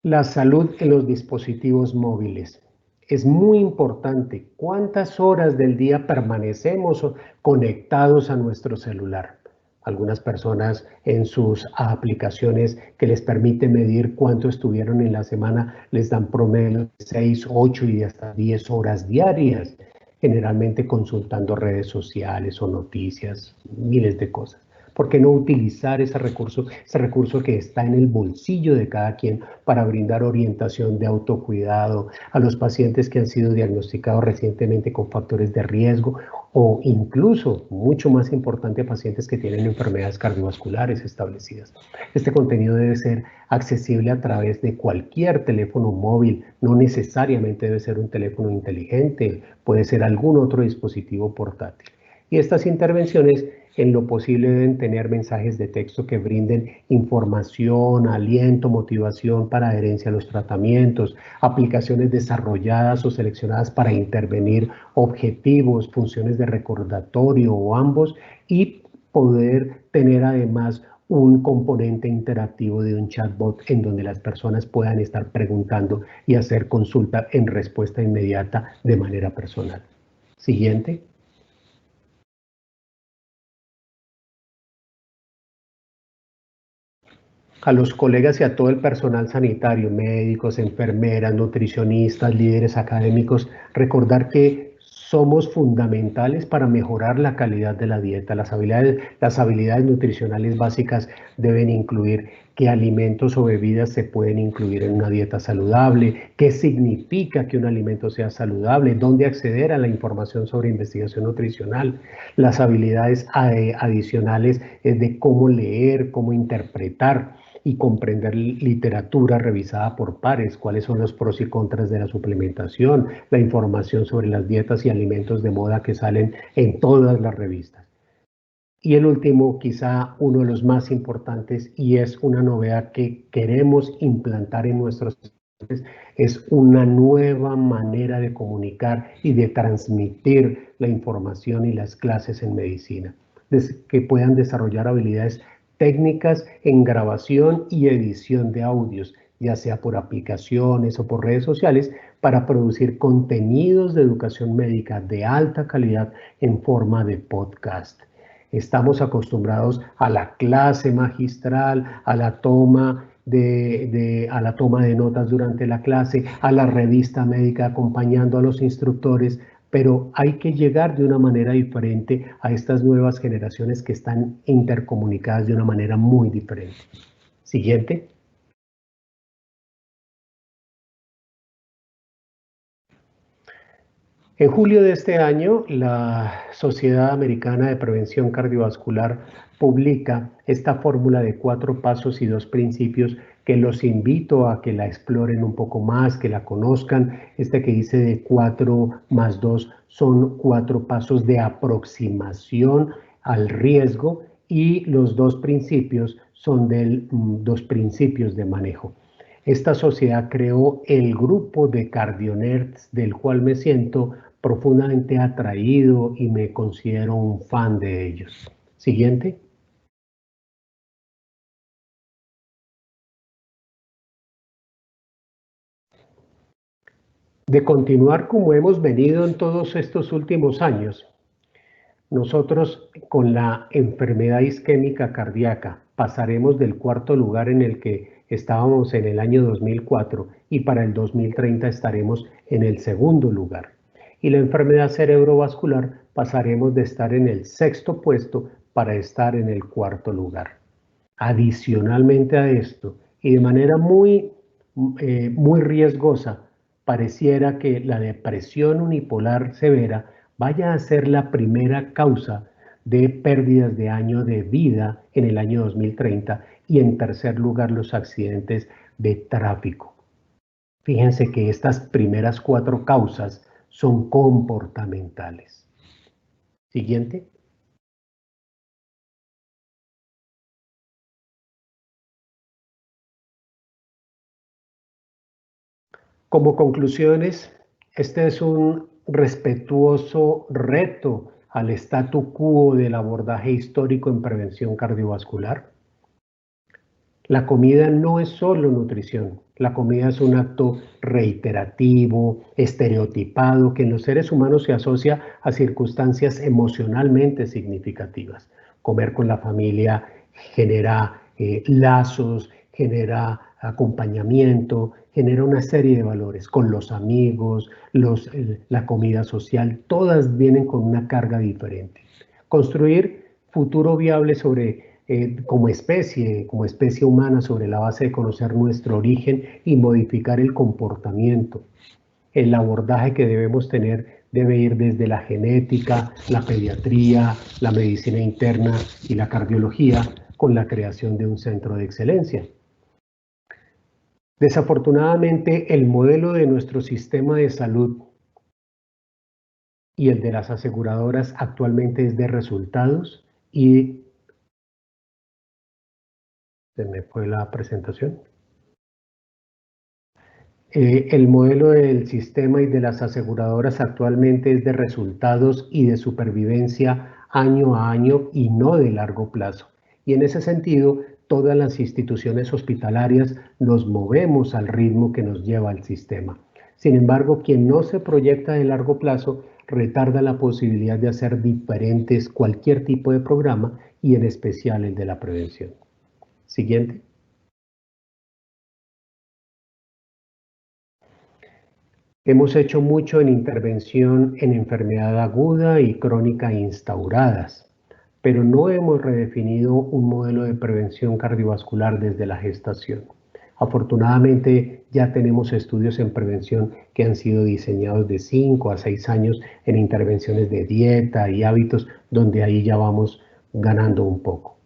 La salud en los dispositivos móviles. Es muy importante cuántas horas del día permanecemos conectados a nuestro celular. Algunas personas en sus aplicaciones que les permiten medir cuánto estuvieron en la semana les dan promedio de 6, 8 y hasta 10 horas diarias, generalmente consultando redes sociales o noticias, miles de cosas. ¿Por qué no utilizar ese recurso que está en el bolsillo de cada quien para brindar orientación de autocuidado a los pacientes que han sido diagnosticados recientemente con factores de riesgo o incluso, mucho más importante, a pacientes que tienen enfermedades cardiovasculares establecidas? Este contenido debe ser accesible a través de cualquier teléfono móvil, no necesariamente debe ser un teléfono inteligente, puede ser algún otro dispositivo portátil. Y estas intervenciones en lo posible deben tener mensajes de texto que brinden información, aliento, motivación para adherencia a los tratamientos, aplicaciones desarrolladas o seleccionadas para intervenir objetivos, funciones de recordatorio o ambos, y poder tener además un componente interactivo de un chatbot en donde las personas puedan estar preguntando y hacer consulta en respuesta inmediata de manera personal. Siguiente. A los colegas y a todo el personal sanitario, médicos, enfermeras, nutricionistas, líderes académicos, recordar que somos fundamentales para mejorar la calidad de la dieta. Las habilidades nutricionales básicas deben incluir qué alimentos o bebidas se pueden incluir en una dieta saludable, qué significa que un alimento sea saludable, dónde acceder a la información sobre investigación nutricional, las habilidades adicionales de cómo leer, cómo interpretar y comprender literatura revisada por pares, cuáles son los pros y contras de la suplementación, la información sobre las dietas y alimentos de moda que salen en todas las revistas. Y el último, quizá uno de los más importantes, y es una novedad que queremos implantar en nuestros estudiantes, es una nueva manera de comunicar y de transmitir la información y las clases en medicina, que puedan desarrollar habilidades técnicas en grabación y edición de audios, ya sea por aplicaciones o por redes sociales, para producir contenidos de educación médica de alta calidad en forma de podcast. Estamos acostumbrados a la clase magistral, a la toma de notas durante la clase, a la revista médica acompañando a los instructores, pero hay que llegar de una manera diferente a estas nuevas generaciones que están intercomunicadas de una manera muy diferente. Siguiente. En julio de este año, la Sociedad Americana de Prevención Cardiovascular publica esta fórmula de 4 pasos y 2 principios que los invito a que la exploren un poco más, que la conozcan. Este que dice de 4 más 2 son 4 pasos de aproximación al riesgo y los 2 principios son 2 principios de manejo. Esta sociedad creó el grupo de Cardionerds, del cual me siento profundamente atraído y me considero un fan de ellos. Siguiente. De continuar como hemos venido en todos estos últimos años, nosotros con la enfermedad isquémica cardíaca pasaremos del cuarto lugar en el que estábamos en el año 2004 y para el 2030 estaremos en el segundo lugar. Y la enfermedad cerebrovascular pasaremos de estar en el sexto puesto para estar en el cuarto lugar. Adicionalmente a esto, y de manera muy riesgosa, pareciera que la depresión unipolar severa vaya a ser la primera causa de pérdidas de año de vida en el año 2030 y en tercer lugar los accidentes de tráfico. Fíjense que estas primeras 4 causas son comportamentales. Siguiente. Como conclusiones, este es un respetuoso reto al statu quo del abordaje histórico en prevención cardiovascular. La comida no es solo nutrición, la comida es un acto reiterativo, estereotipado, que en los seres humanos se asocia a circunstancias emocionalmente significativas. Comer con la familia genera lazos, genera acompañamiento, genera una serie de valores. Con los amigos, la comida social, todas vienen con una carga diferente. Construir futuro viable como especie humana sobre la base de conocer nuestro origen y modificar el comportamiento. El abordaje que debemos tener debe ir desde la genética, la pediatría, la medicina interna y la cardiología con la creación de un centro de excelencia. Desafortunadamente, el modelo de nuestro sistema de salud y el de las aseguradoras actualmente es de resultados y se me fue la presentación. El modelo del sistema y de las aseguradoras actualmente es de resultados y de supervivencia año a año y no de largo plazo. Y en ese sentido, todas las instituciones hospitalarias nos movemos al ritmo que nos lleva el sistema. Sin embargo, quien no se proyecta de largo plazo retarda la posibilidad de hacer diferentes cualquier tipo de programa y en especial el de la prevención. Siguiente. Hemos hecho mucho en intervención en enfermedad aguda y crónica instauradas, pero no hemos redefinido un modelo de prevención cardiovascular desde la gestación. Afortunadamente ya tenemos estudios en prevención que han sido diseñados de 5 a 6 años en intervenciones de dieta y hábitos, donde ahí ya vamos ganando un poco.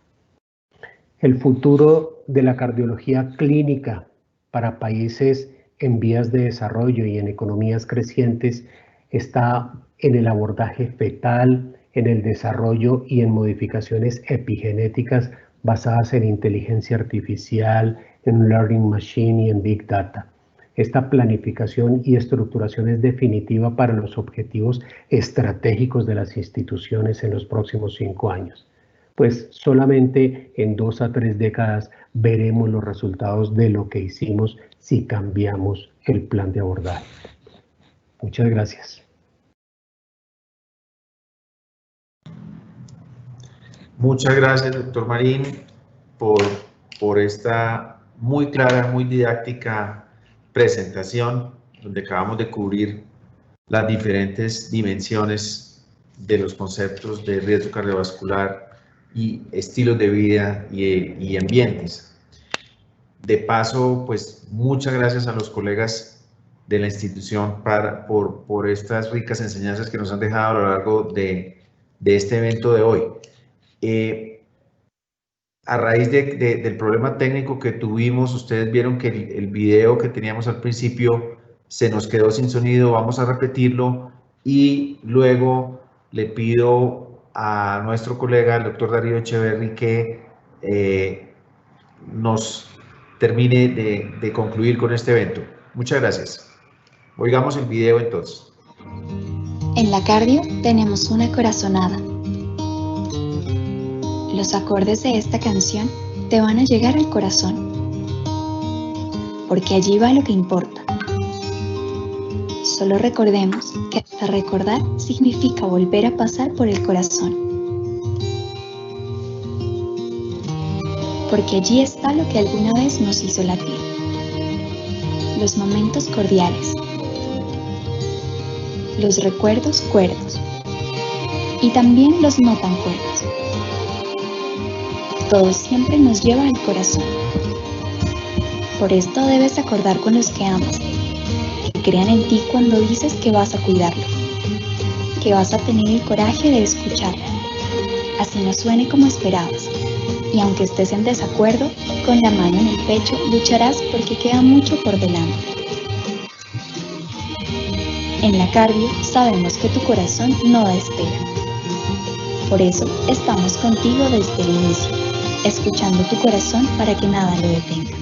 El futuro de la cardiología clínica para países en vías de desarrollo y en economías crecientes está en el abordaje fetal, en el desarrollo y en modificaciones epigenéticas basadas en inteligencia artificial, en learning machine y en big data. Esta planificación y estructuración es definitiva para los objetivos estratégicos de las instituciones en los próximos 5 años. Pues solamente en 2 a 3 décadas veremos los resultados de lo que hicimos si cambiamos el plan de abordaje. Muchas gracias. Muchas gracias, doctor Marín, por esta muy clara, muy didáctica presentación, donde acabamos de cubrir las diferentes dimensiones de los conceptos de riesgo cardiovascular y estilos de vida y ambientes. De paso, pues muchas gracias a los colegas de la institución por estas ricas enseñanzas que nos han dejado a lo largo de este evento de hoy. A raíz del problema técnico que tuvimos, ustedes vieron que el video que teníamos al principio se nos quedó sin sonido. Vamos a repetirlo y luego le pido a nuestro colega, el doctor Darío Echeverry, que nos termine de concluir con este evento. Muchas gracias. Oigamos el video entonces. En la cardio tenemos una corazonada. Los acordes de esta canción te van a llegar al corazón, porque allí va lo que importa. Solo recordemos que hasta recordar significa volver a pasar por el corazón, porque allí está lo que alguna vez nos hizo latir. Los momentos cordiales, los recuerdos cuerdos y también los no tan cuerdos. Todo siempre nos lleva al corazón. Por esto debes acordar con los que amas, que crean en ti cuando dices que vas a cuidarlo, que vas a tener el coraje de escucharlo, así no suene como esperabas. Y aunque estés en desacuerdo, con la mano en el pecho lucharás porque queda mucho por delante. En la cardio sabemos que tu corazón no da espera. Por eso estamos contigo desde el inicio, escuchando tu corazón para que nada lo detenga.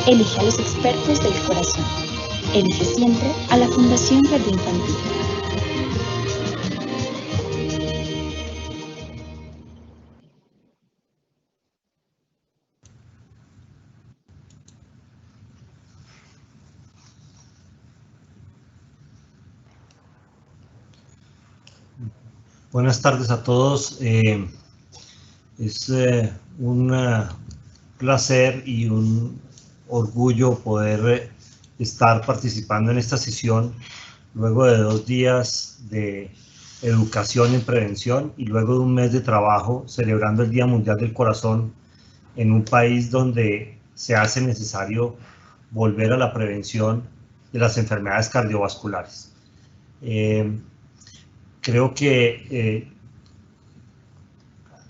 Elige a los expertos del corazón. Elige siempre a la Fundación Cardio Infantil. Buenas tardes a todos. Es un placer y un orgullo poder estar participando en esta sesión luego de 2 días de educación en prevención y luego de un mes de trabajo celebrando el Día Mundial del Corazón en un país donde se hace necesario volver a la prevención de las enfermedades cardiovasculares. Creo que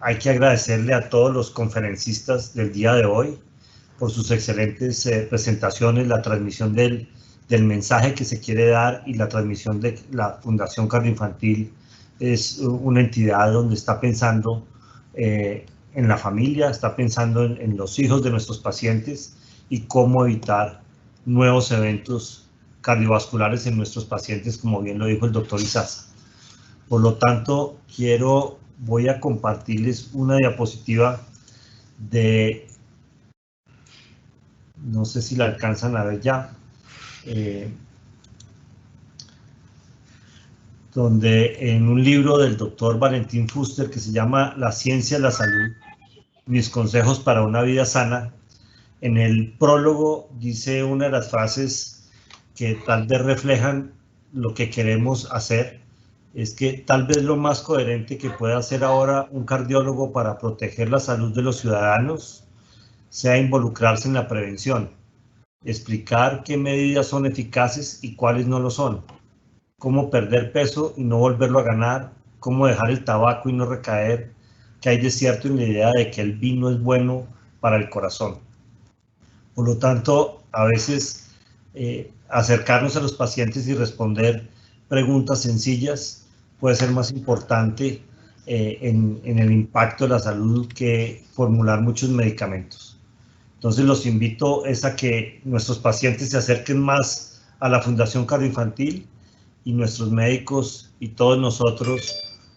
hay que agradecerle a todos los conferencistas del día de hoy por sus excelentes presentaciones, la transmisión del mensaje que se quiere dar y la transmisión de la Fundación Cardio Infantil. Es una entidad donde está pensando en la familia, está pensando en los hijos de nuestros pacientes y cómo evitar nuevos eventos cardiovasculares en nuestros pacientes, como bien lo dijo el doctor Izaza. Por lo tanto, voy a compartirles una diapositiva de, no sé si la alcanzan a ver ya, donde en un libro del doctor Valentín Fuster que se llama La ciencia de la salud, mis consejos para una vida sana, en el prólogo dice una de las frases que tal vez reflejan lo que queremos hacer. Es que tal vez lo más coherente que pueda hacer ahora un cardiólogo para proteger la salud de los ciudadanos sea involucrarse en la prevención, explicar qué medidas son eficaces y cuáles no lo son, cómo perder peso y no volverlo a ganar, cómo dejar el tabaco y no recaer, que hay de cierto en la idea de que el vino es bueno para el corazón. Por lo tanto, a veces acercarnos a los pacientes y responder preguntas sencillas puede ser más importante en el impacto de la salud que formular muchos medicamentos. Entonces los invito a que nuestros pacientes se acerquen más a la Fundación Cardio Infantil y nuestros médicos y todos nosotros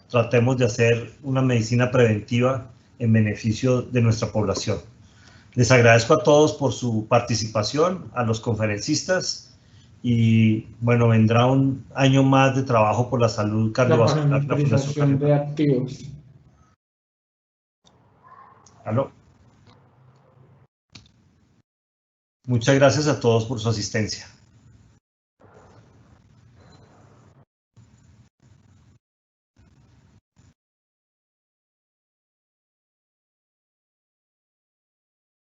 tratemos de hacer una medicina preventiva en beneficio de nuestra población. Les agradezco a todos por su participación, a los conferencistas. Y bueno, vendrá un año más de trabajo por la salud cardiovascular. La Fundación de activos. ¿Aló? Muchas gracias a todos por su asistencia.